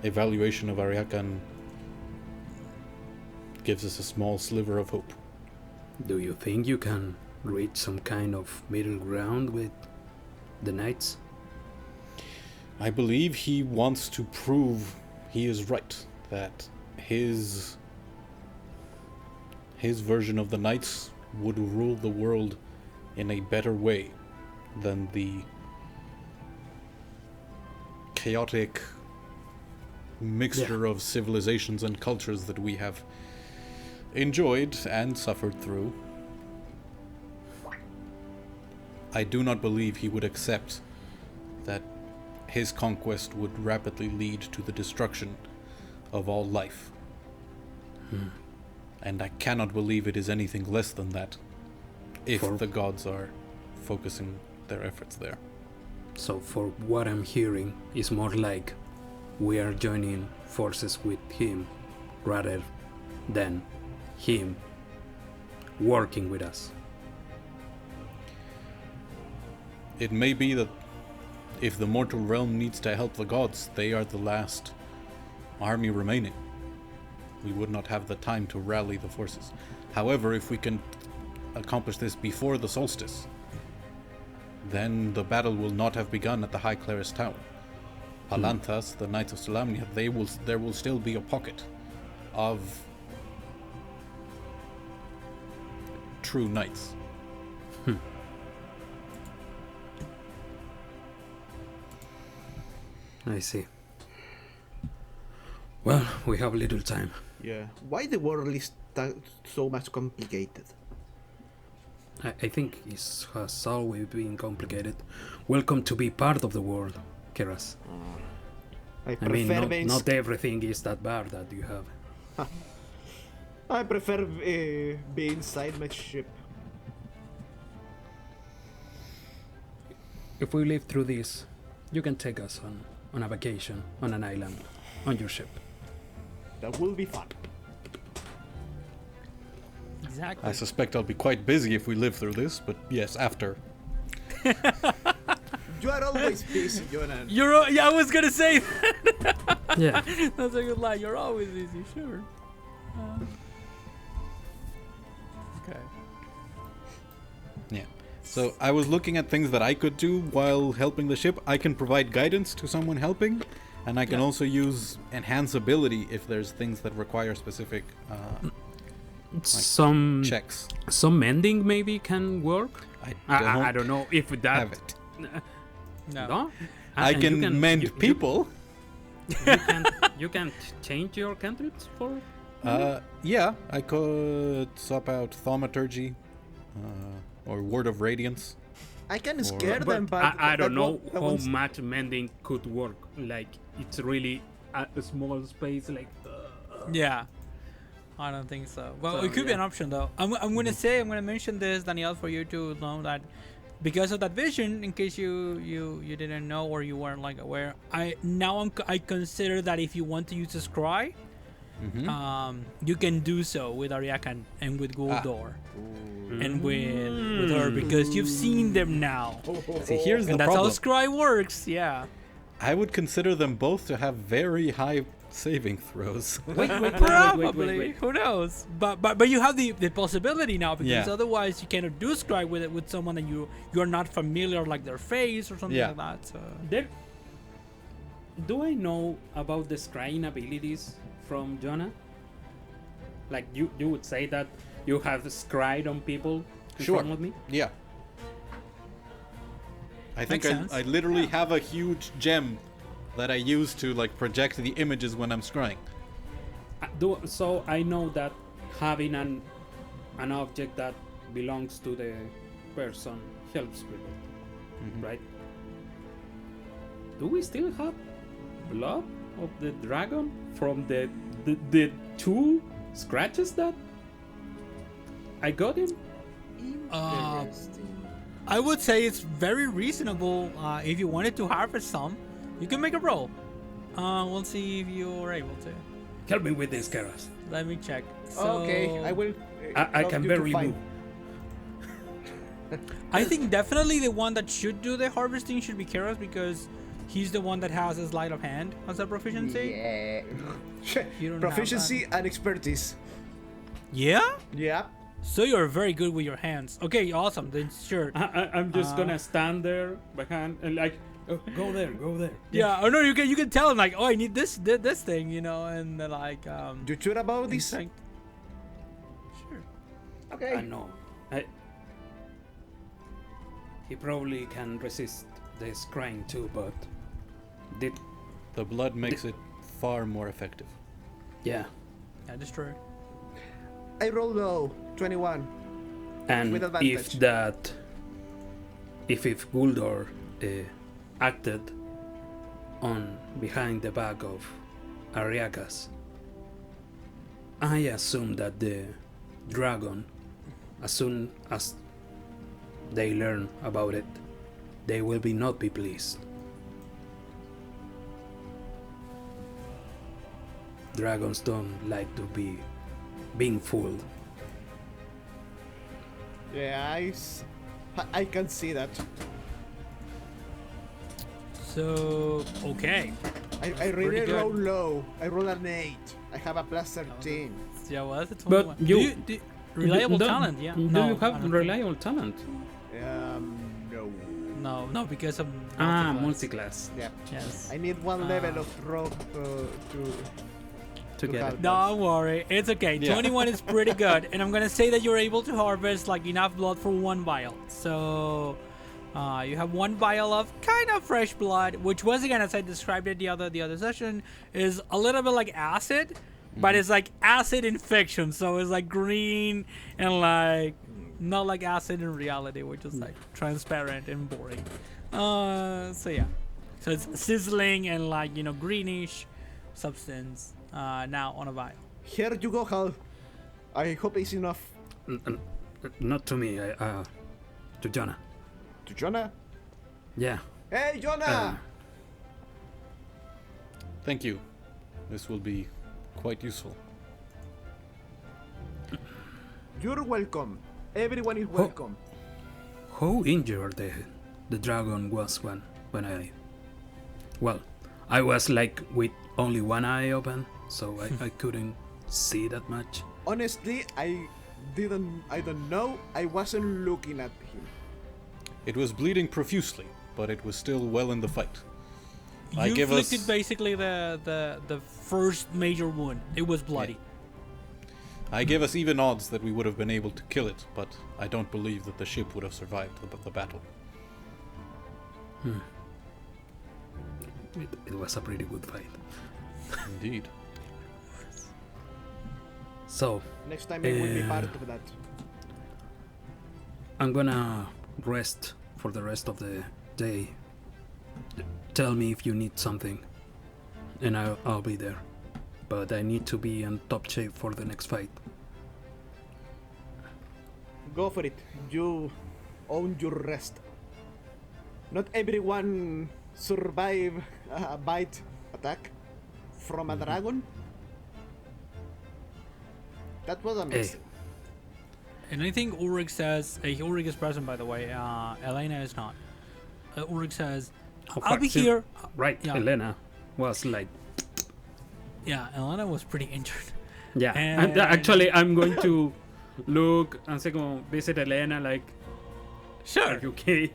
evaluation of Ariakan gives us a small sliver of hope. Do you think you can reach some kind of middle ground with the knights? I believe he wants to prove he is right, that his version of the knights would rule the world in a better way than the chaotic mixture of civilizations and cultures that we have enjoyed and suffered through. I do not believe he would accept that his conquest would rapidly lead to the destruction of all life. And I cannot believe it is anything less than that, if the gods are focusing their efforts there. So for what I'm hearing, it's more like we are joining forces with him rather than him working with us. It may be that if the mortal realm needs to help the gods, they are the last army remaining. We would not have the time to rally the forces. However, if we can accomplish this before the solstice, then the battle will not have begun at the High Clerist's Tower. Palanthas, the Knights of Solamnia, there will still be a pocket of true knights. I see. Well, we have little time. Yeah. Why the world is so much complicated? I think it has always been complicated. Welcome to be part of the world, Keras. I mean, not everything is that bad that you have. I prefer being inside my ship. If we live through this, you can take us on a vacation on an island on your ship. That will be fun. Exactly. I suspect I'll be quite busy if we live through this, but yes, after. You are always busy, Johann. I was gonna say that. Yeah. That's a good line. You're always busy, sure. Okay. Yeah. So I was looking at things that I could do while helping the ship. I can provide guidance to someone helping, and I can also use enhance ability if there's things that require specific some checks. Some mending maybe can work. I don't know if that. Have it. No. I And can mend people. You can change your cantrips for. Yeah, I could swap out thaumaturgy, or word of radiance. I can scare them, but I don't know that how one's- much mending could work. Like, it's really a small space. Like, Yeah. I don't think so. Well, So, it could be yeah. an option though. I'm gonna mention this, Daniel, for you to know that because of that vision, in case you didn't know or you weren't like aware, I consider that if you want to use a scry, you can do so with Ariakan and with Guldor and with her because you've seen them now, See, here's the and that's problem. how scry works. Yeah. I would consider them both to have very high Saving throws. Wait. Probably. Who knows? But you have the possibility now, because Yeah. otherwise you cannot do scry with someone that you're not familiar, like their face or something Yeah. like that. So. There. Do I know about the scrying abilities from Jonah? Like you would say that you have scryed on people in Sure. front of me? Yeah. I think Makes sense. I literally have a huge gem that I use to like project the images when I'm scrying. So I know that having an object that belongs to the person helps with it, right? Do we still have blood of the dragon from the 2 scratches that I got him? I would say it's very reasonable. If you wanted to harvest some, you can make a roll. We'll see if you're able to. Help me with this, Karas. Let me check. So, Okay, I will. I help can you to bury find- you. I think definitely the one that should do the harvesting should be Keras, because he's the one that has a sleight of hand as a proficiency. Yeah. You don't have Proficiency and expertise. Yeah? Yeah. So you're very good with your hands. Okay, awesome. Then sure. I'm just gonna stand there behind and like, oh, go there. Yeah. Oh no, you can tell him like, oh, I need this thing, you know, and then, like You sure about this? Sure. Okay. I know. He probably can resist the scrying too, but did The blood makes it far more effective. yeah. Yeah, destroy. I roll low, 21. And With advantage. if Guldor acted on behind the back of Ariakas, I assume that the dragon, as soon as they learn about it, they will not be pleased. Dragons don't like to be being fooled. Yeah, I can see that. So okay. I really Pretty good. roll low. I roll an 8. I have a plus 13. Yeah, well, that's a But 21. you- reliable Do- talent, yeah. Do No, you I have don't reliable talent? No. No, because of multi-class. Multi-class. Yeah. Yes. I need one level of rogue To get help it. us. Don't worry, it's okay. Yeah. 21 is pretty good, and I'm gonna say that you're able to harvest like enough blood for 1 vial. So you have 1 vial of kind of fresh blood, which once again, as I described it the other session, is a little bit like acid, but it's like acid in fiction. So it's like green and like not like acid in reality, which is like transparent and boring. So yeah, so it's sizzling and like, you know, greenish substance. Now on a vial. Here you go, Hal. I hope it's enough. Not to me, to Jonah. To Jonah? Yeah. Hey, Jonah! Thank you. This will be quite useful. You're welcome. Everyone is welcome. How injured the dragon was when I... Well, I was like with only one eye open, so I couldn't see that much. Honestly, I don't know. I wasn't looking at him. It was bleeding profusely, but it was still well in the fight. You I give us- inflicted basically the first major wound. It was bloody. I give us even odds that we would have been able to kill it, but I don't believe that the ship would have survived the battle. It was a pretty good fight. Indeed. So, Next time I will be part of that. I'm gonna rest for the rest of the day. Tell me if you need something, and I'll be there. But I need to be in top shape for the next fight. Go for it. You own your rest. Not everyone survive a bite attack from a dragon. That was amazing. And I think Ulrich says, Ulrich is present, by the way. Elena is not. Ulrich says, I'll be She- here. Right, Yeah. Elena was like, Yeah, Elena was pretty injured. Yeah, And- actually, I'm going to look and say, visit Elena. Like, Sure. are you okay?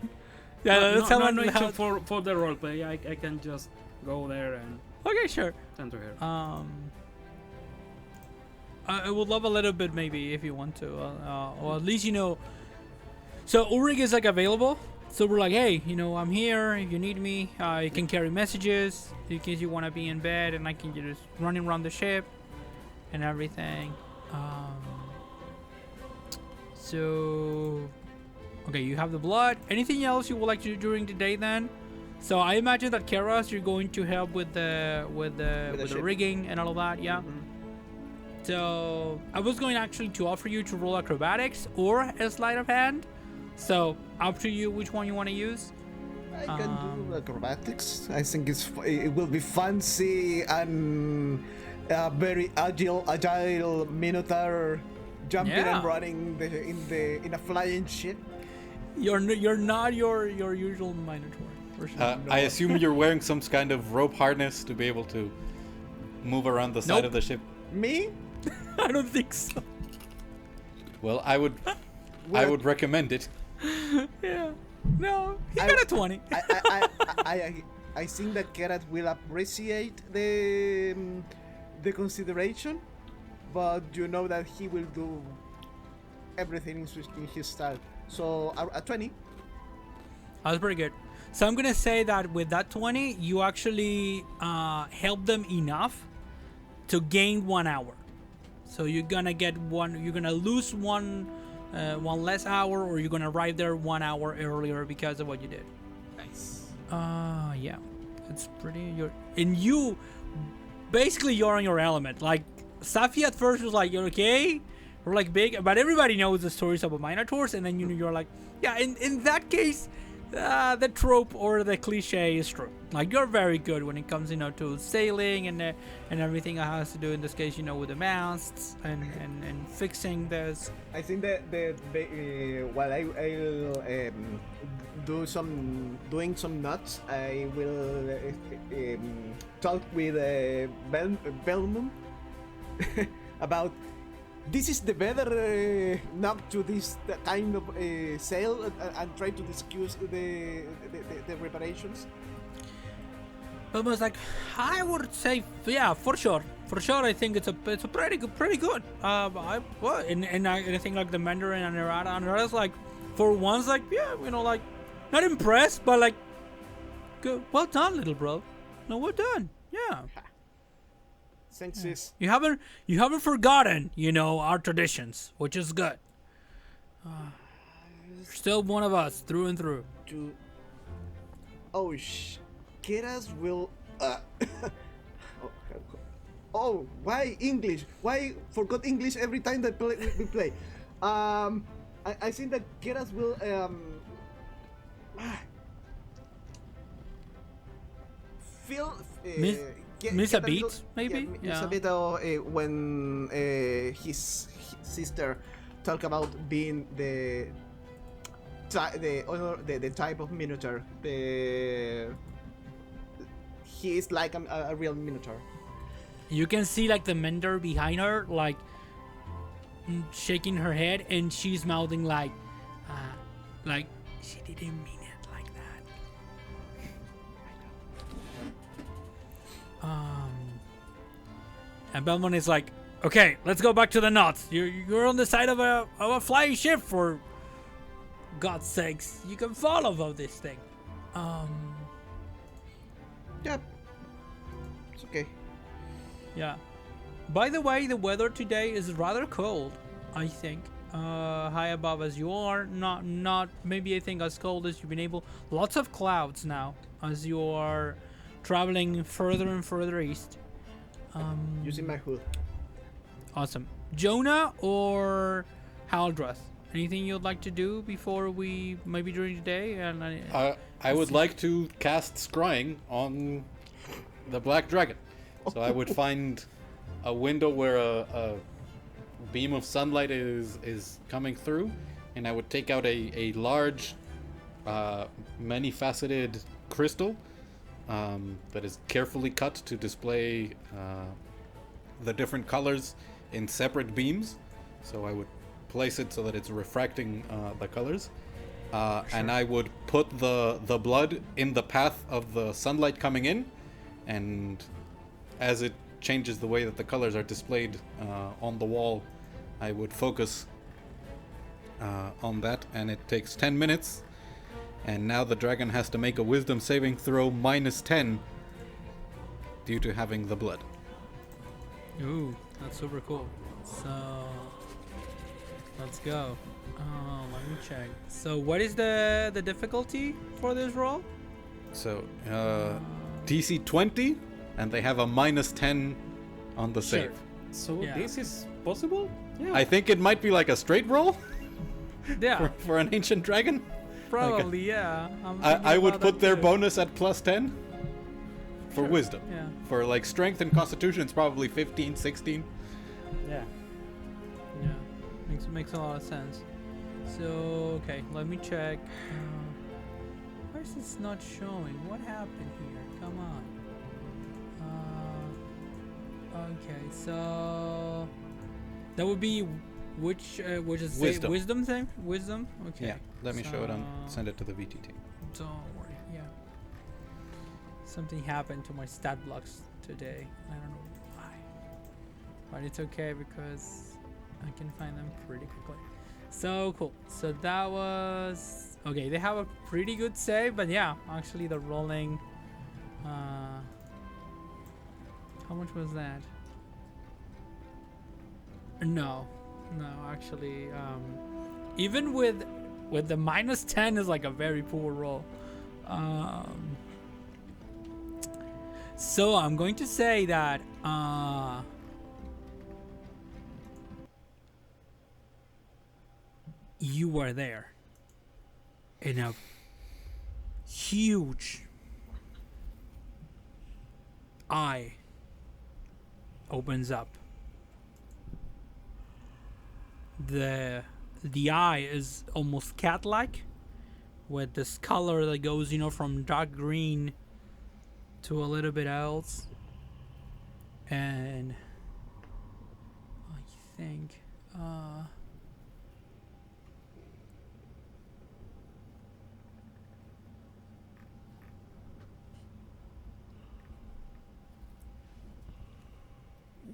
Yeah, let's have no, a- it's for the roleplay. I can just go there and Okay, sure. tend to her. I would love a little bit maybe if you want to, or at least So Ulrich is like available. So we're like, hey, I'm here. If you need me, you can carry messages in case you want to be in bed, and I can just running around the ship and everything. So okay, you have the blood. Anything else you would like to do during the day then? So I imagine that Keras, you're going to help with the ship. rigging and all of that, yeah. So I was going actually to offer you to roll acrobatics or a sleight of hand. So up to you which one you want to use. I can do acrobatics. I think it will be fancy and very agile minotaur jumping Yeah. and running in a flying ship. You're not your usual minotaur. For sure. I assume you're wearing some kind of rope harness to be able to move around the side Nope. of the ship. Me? I don't think so. Well, I would recommend it. Yeah. No, he I- got a 20. I think that Kerat will appreciate the consideration, but you know that he will do everything in his style. So a 20. That was pretty good. So I'm gonna say that with that 20, you actually help them enough to gain 1 hour. So you're gonna get one. You're gonna lose one less hour, or you're gonna arrive there 1 hour earlier because of what you did. Nice. Yeah, it's pretty. You basically you're on your element. Like Safi at first was like, "You're okay." We're like big, but everybody knows the stories about minotaurs, and then you're like, yeah. In that case, the trope or the cliche is true. Like you're very good when it comes, to sailing and everything that has to do in this case, with the masts and fixing this. I think that while I'll doing some nuts, I will talk with Belmont about this is the better knock to this kind of sail and try to discuss the reparations. Almost like I would say, yeah, for sure. I think it's a pretty good. And I think like the Mandarin and Narada's like, for once, like yeah, like not impressed, but like good. Well done, little bro. No, well done. Yeah. Thanks, sis. You haven't forgotten, our traditions, which is good. You're still one of us through and through. Keras will. Oh, why English? Why forgot English every time that we play? I think that Keras will feel. Miss a beat, maybe? Miss Yeah. a bit when his sister talk about being the type of minotaur. He is like a real minotaur. You can see like the mentor behind her, like shaking her head, and she's mouthing like she didn't mean it like that. And Belmont is like, okay, let's go back to the knots. You're on the side of a flying ship, for God's sakes. You can fall off of this thing. Yeah, it's okay. Yeah. By the way, the weather today is rather cold, I think. High above as you are, not maybe I think as cold as you've been able. Lots of clouds now as you are traveling further and further east. Using my hood. Awesome. Jonah or Haldras? Anything you'd like to do before maybe during the day? And I would like to cast Scrying on the Black Dragon. So I would find a window where a beam of sunlight is coming through, and I would take out a large, many-faceted crystal that is carefully cut to display the different colors in separate beams. So I would place it so that it's refracting the colors. And I would put the blood in the path of the sunlight coming in, and as it changes the way that the colors are displayed on the wall, I would focus on that, and it takes 10 minutes. And now the dragon has to make a wisdom saving throw -10 due to having the blood. Ooh, that's super cool. So let's go. Let me check. So what is the difficulty for this roll? So DC 20, and they have a -10 on the save. So Yeah. this is possible? Yeah. I think it might be like a straight roll Yeah, for an ancient dragon. probably. Yeah. I would put their bonus at +10 for wisdom. Yeah. For like strength and constitution, it's probably 15, 16. Yeah. Yeah. Makes a lot of sense. So okay, let me check. Why is this not showing? What happened here? Come on. Okay, so that would be which is Wisdom. Wisdom thing? Wisdom. Okay. Yeah, let me show it on. So- Send it to the VTT. Don't worry. Yeah. Something happened to my stat blocks today. I don't know why, but it's okay because I can find them pretty quickly. So cool. So that was okay. They have a pretty good save, but yeah, actually the rolling. How much was that? No, actually, even with the -10 is like a very poor roll. So I'm going to say that you were there in a huge eye opens up. The eye is almost cat-like, with this color that goes, from dark green to a little bit else. And I think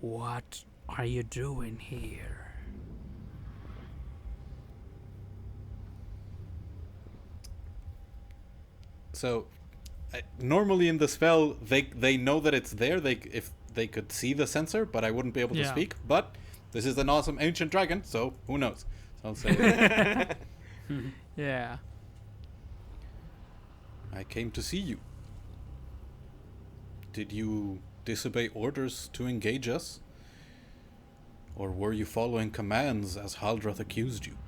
what are you doing here? So, normally in the spell, they know that it's there. If they could see the sensor, but I wouldn't be able to Yeah. speak. But this is an awesome ancient dragon, so who knows? So I'll say, Yeah. I came to see you. Did you disobey orders to engage us? Or were you following commands as Haldrath accused you?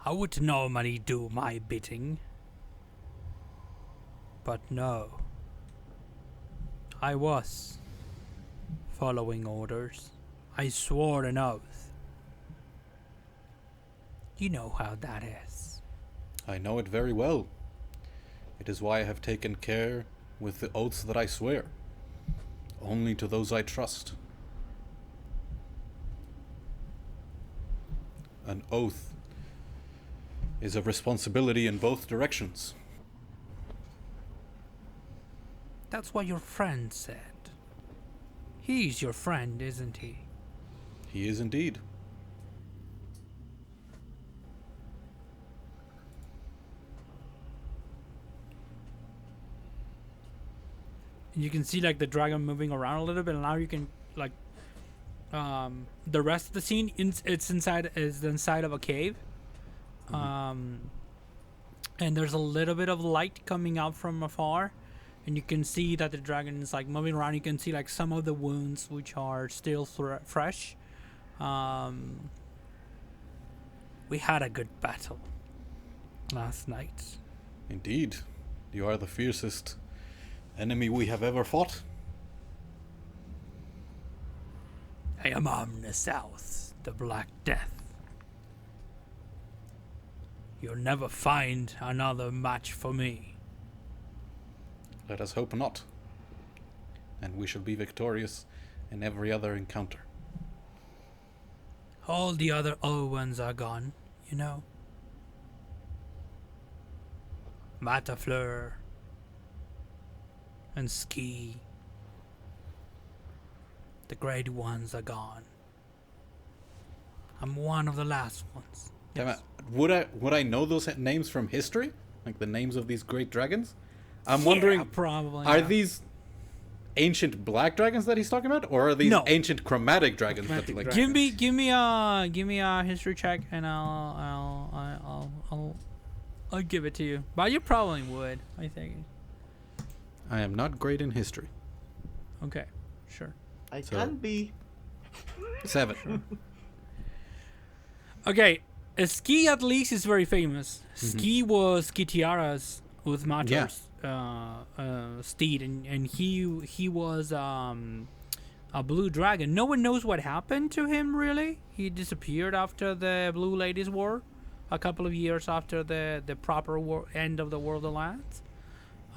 I would normally do my bidding, but no. I was following orders. I swore an oath. You know how that is. I know it very well. It is why I have taken care with the oaths that I swear. Only to those I trust. An oath is a responsibility in both directions. That's what your friend said. He's your friend, isn't he? He is indeed. You can see like the dragon moving around a little bit, and now you can like the rest of the scene it's inside of a cave. And there's a little bit of light coming out from afar, and you can see that the dragon is like moving around. You can see like some of the wounds which are still fresh. We had a good battle last night. Indeed. You are the fiercest enemy we have ever fought. I am Omnisouth, the Black Death. You'll never find another match for me. Let us hope not. And we shall be victorious in every other encounter. All the other old ones are gone, you know. Matafleur and Ski. The great ones are gone. I'm one of the last ones. Damn it. Would I know those names from history? Like the names of these great dragons? I'm wondering, probably. are these ancient black dragons that he's talking about, or are these No. ancient chromatic dragons? Chromatic Like, dragons. Give me a history check, and I'll give it to you. But you probably would, I think. I am not great in history. Okay, sure. I So- can be. 7. Okay, Ski at least is very famous. Ski was Kitiara's with Matar's steed, and he was a blue dragon. No one knows what happened to him, really. He disappeared after the Blue Ladies War, a couple of years after the proper end of the World Alliance.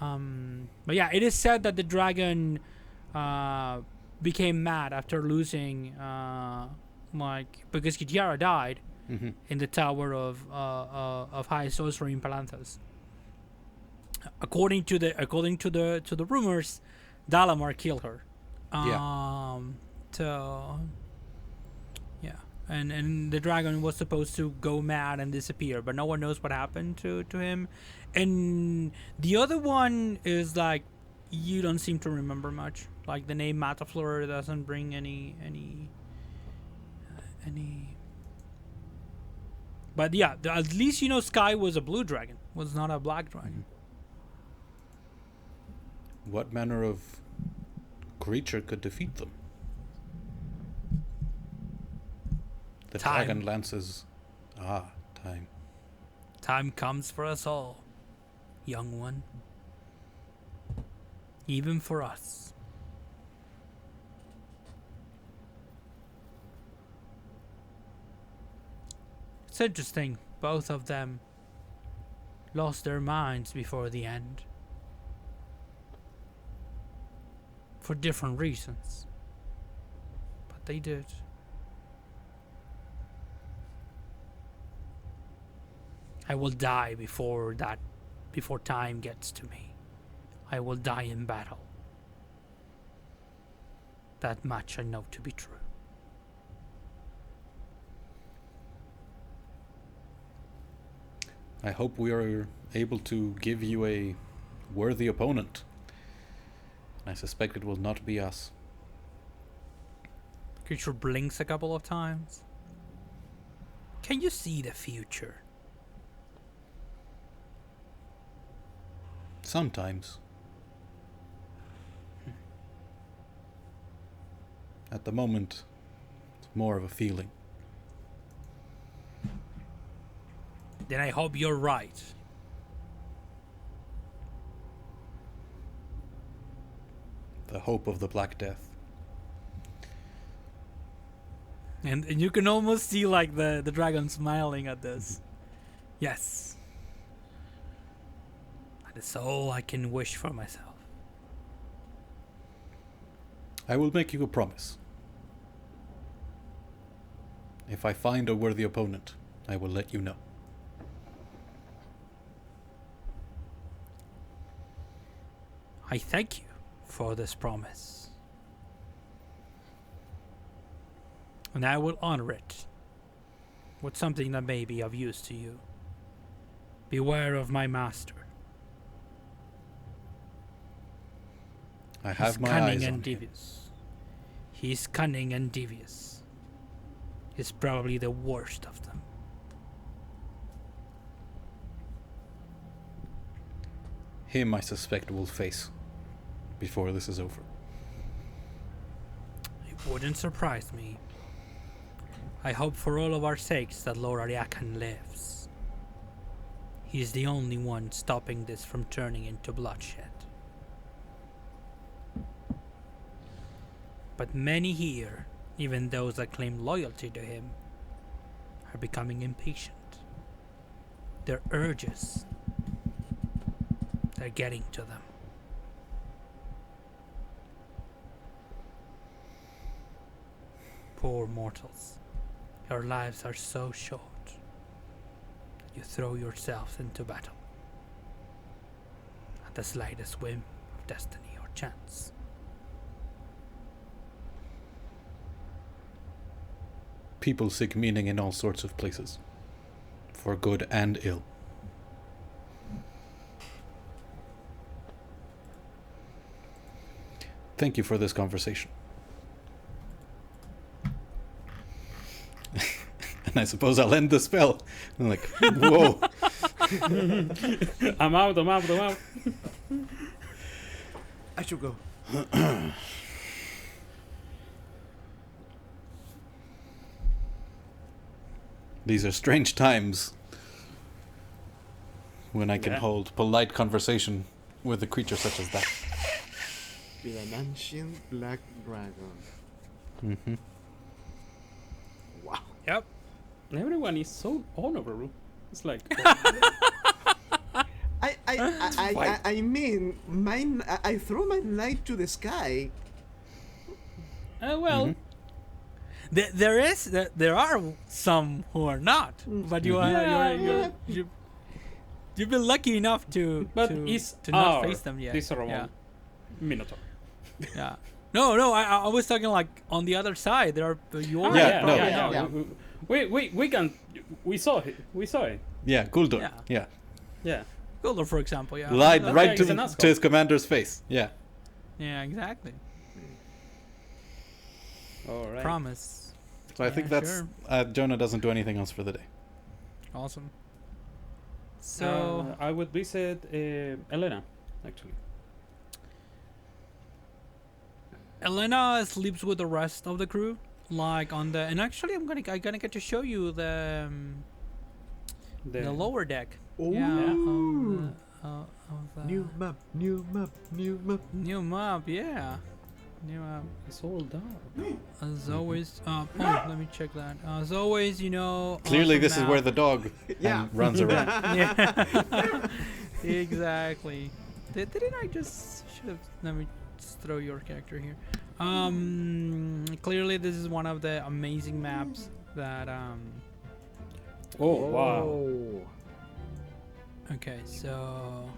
But yeah, it is said that the dragon became mad after losing, because Kitiara died in the Tower of High Sorcery in Palanthas. According to the rumors, Dalamar killed her. So yeah, and the dragon was supposed to go mad and disappear, but no one knows what happened to him. And the other one is like, you don't seem to remember much. Like the name Matafleur doesn't bring any. But yeah, at least you know Sky was a blue dragon, was not a black dragon. What manner of creature could defeat them? The Time. Dragonlances. Time. Time comes for us all, young one. Even for us. It's interesting, both of them lost their minds before the end. For different reasons. But they did. I will die before time gets to me. I will die in battle. That much I know to be true. I hope we are able to give you a worthy opponent. I suspect it will not be us. Creature blinks a couple of times. Can you see the future? Sometimes. At the moment, it's more of a feeling. Then I hope you're right. The hope of the Black Death. And you can almost see like the dragon smiling at this. Yes. That is all I can wish for myself. I will make you a promise. If I find a worthy opponent, I will let you know. I thank you for this promise. And I will honor it with something that may be of use to you. Beware of my master. I have He's my cunning eyes and on him. devious. He's cunning and devious. He's probably the worst of them. Him, I suspect, will face before this is over. It wouldn't surprise me. I hope for all of our sakes that Lord Ariakan lives. He's the only one stopping this from turning into bloodshed. But many here, even those that claim loyalty to him, are becoming impatient. Their urges, they're getting to them. Poor mortals. Your lives are so short. You throw yourselves into battle at the slightest whim of destiny or chance. People seek meaning in all sorts of places, for good and ill. Thank you for this conversation. And I suppose I'll end the spell. I'm like, whoa. I'm out. I should go. These are strange times when I can hold polite conversation with a creature such as that. With an ancient black dragon. Mm-hmm. Wow. Yep. Everyone is so honorable. It's like I mean, I throw my knight to the sky. well, There are some who are not, but you've been lucky enough to not face them yet. This Roman Minotaur. Yeah. No. I was talking like on the other side. There are your Yeah. We saw it. Yeah, Guldur. Yeah. Yeah. Guldur, for example. Yeah. Lied Okay, right he's an Ascot. to his commander's face. Yeah. Yeah, exactly. All right. Promise. So I think that's sure. Jonah doesn't do anything else for the day. Awesome. So I would visit Elena, actually. Elena sleeps with the rest of the crew, like on the. And actually, I'm gonna get to show you the lower deck. Ooh. Yeah. Of the New map. New map. Yeah. New map. It's all dark. As always. Let me check that. As always, Clearly, awesome this is map. where the dog Yeah. runs around. Yeah. Exactly. Didn't I just should have? Let me just throw your character here. Clearly, this is one of the amazing maps that Oh, wow. Okay, so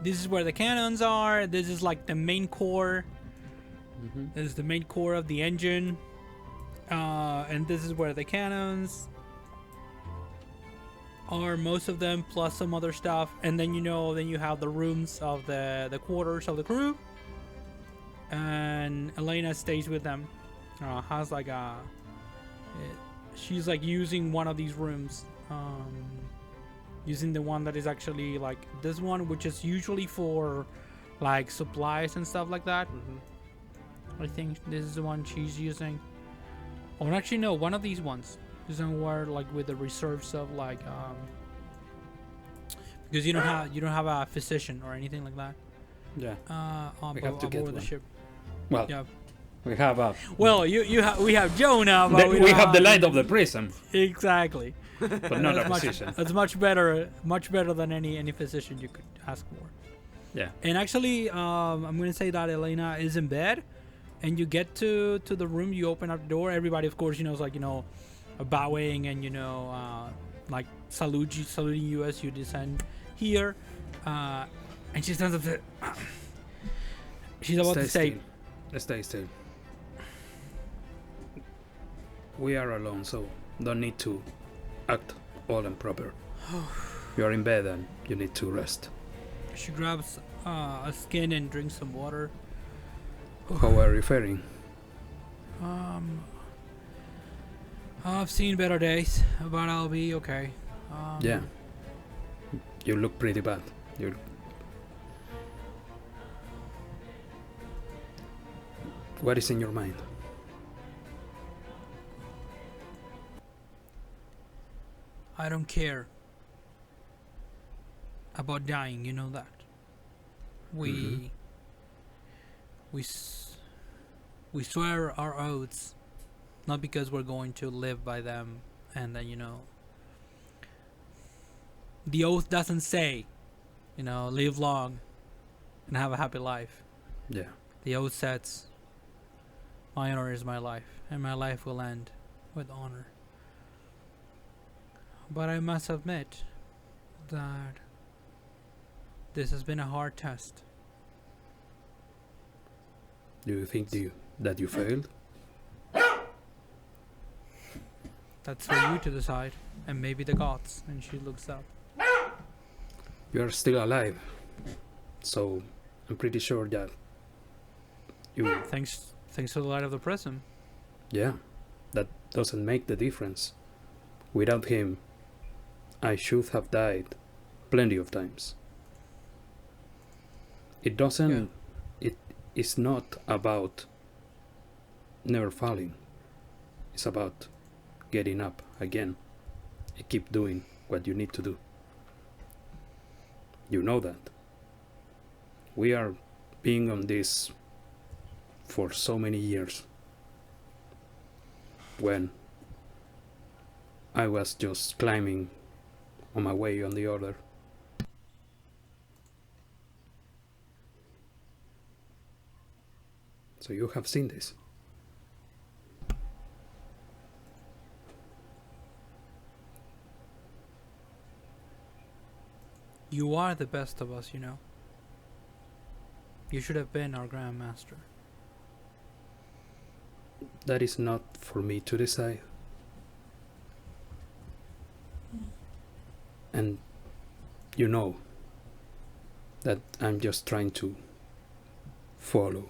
this is where the cannons are. This is like the main core. This is the main core of the engine. And this is where the cannons are, most of them, plus some other stuff. And then then you have the rooms of the quarters of the crew. And Elena stays with them. Has like she's like using one of these rooms. Using the one that is actually like this one, which is usually for like supplies and stuff like that. I think this is the one she's using. Oh, and actually no, one of these ones is somewhere like with the reserves of like because you don't have a physician or anything like that. Yeah. On We have to get aboard the one. ship. Well, Yeah. we have Well, we have Jonah, but we don't have the light of the prism, Exactly. but not a That's position. That's much better than any physician you could ask for. Yeah. And actually, I'm gonna say that Elena is in bed, and you get to the room. You open up the door. Everybody, of course, is like bowing and like saluting you as you descend here. And she stands up. She's about to say, Stay still. We are alone, so don't need to act all improper. You are in bed and you need to rest. she grabs a skin and drinks some water. How are you faring? I've seen better days, but I'll be okay. Yeah. You look pretty bad. What is in your mind? I don't care about dying, you know that. We swear our oaths, not because we're going to live by them, and then the oath doesn't say, live long and have a happy life. Yeah. The oath says, My honor is my life, and my life will end with honor. But I must admit that this has been a hard test. Do you think that you failed? That's for you to decide, and maybe the gods. And she looks up. You are still alive, so I'm pretty sure that you... Thanks to the light of the prism. Yeah, that doesn't make the difference. Without him, I should have died plenty of times. It doesn't... It is not about never falling. It's about getting up again and keep doing what you need to do. You know that. We are being on this for so many years. When I was just climbing on my way on the order. So you have seen this. You are the best of us, you know. You should have been our Grand Master. That is not for me to decide. And you know that I'm just trying to follow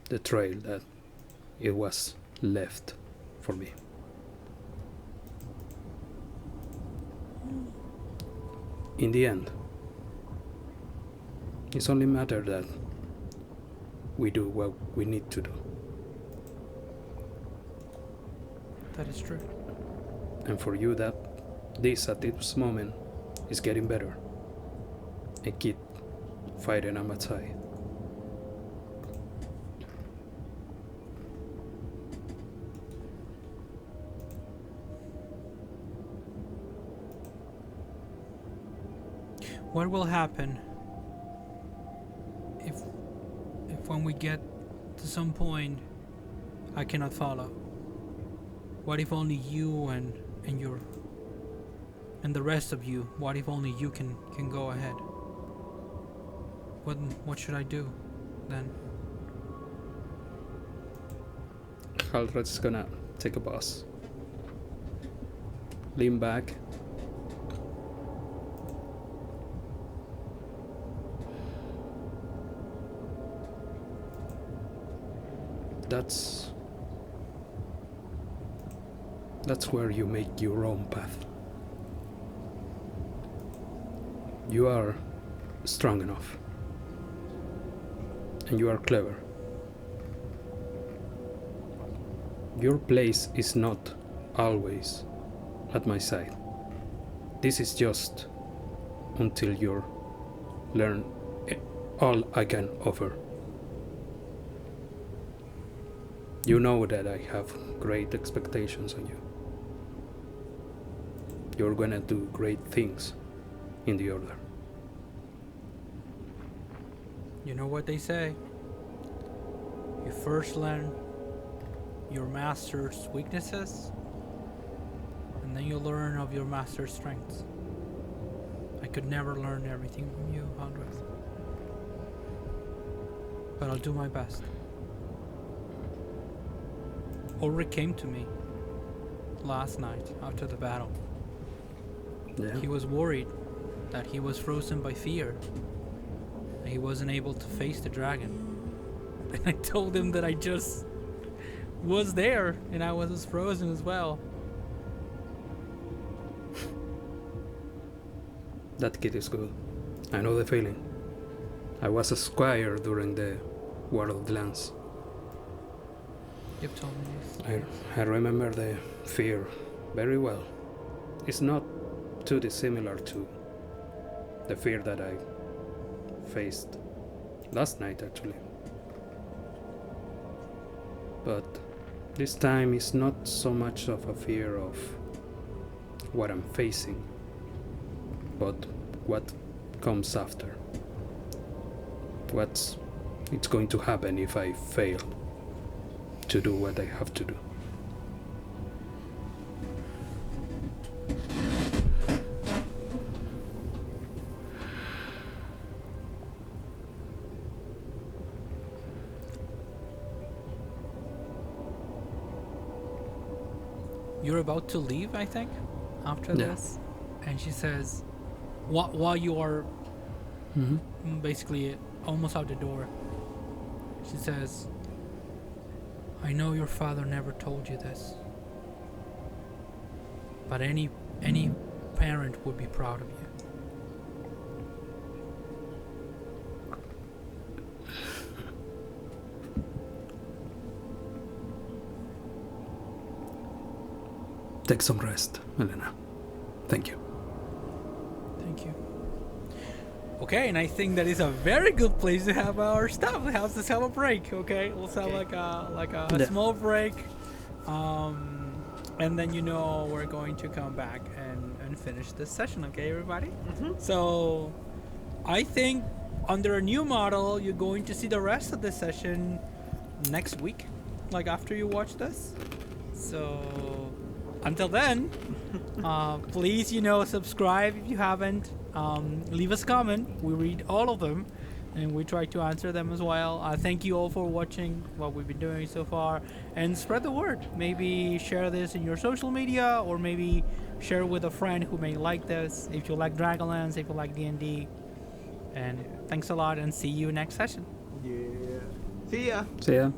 the trail that it was left for me. In the end, it's only a matter that we do what we need to do. That is true. And for you, that this at this moment is getting better. And keep fighting on my side. What will happen if when we get to some point I cannot follow? What if only you and the rest of you, what if only you can go ahead? What should I do then? Halrad's gonna take a bus. Lean back. That's where you make your own path. You are strong enough. And you are clever. Your place is not always at my side. This is just until you learn all I can offer. You know that I have great expectations on you. You're gonna do great things in the order. You know what they say? You first learn your master's weaknesses, and then you learn of your master's strengths. I could never learn everything from you, Haldreth. But I'll do my best. Ulrich came to me last night after the battle. Yeah. He was worried that he was frozen by fear. He wasn't able to face the dragon. And I told him that I just was there and I was as frozen as well. That kid is good. I know the feeling. I was a squire during the War of the Lance. You've told me this. I remember the fear very well. It's not too dissimilar to the fear that I faced last night, actually. But this time it's not so much of a fear of what I'm facing, but what comes after. What's going to happen if I fail to do what I have to do. You're about to leave, I think, after Yeah. this. And she says, while you are basically almost out the door, she says, I know your father never told you this, but any parent would be proud of you. Take some rest, Elena. Thank you. Thank you. Okay, and I think that is a very good place to have our stuff. Let's have a break, okay? Let's have like a Yeah. small break. And then we're going to come back and finish this session, okay, everybody? So I think under a new model, you're going to see the rest of the session next week, like after you watch this. So until then, please, subscribe if you haven't. Leave us a comment. We read all of them, and we try to answer them as well. Thank you all for watching what we've been doing so far, and spread the word. Maybe share this in your social media, or maybe share with a friend who may like this. If you like Dragonlance, if you like D&D, and thanks a lot, and see you next session. Yeah. See ya. See ya.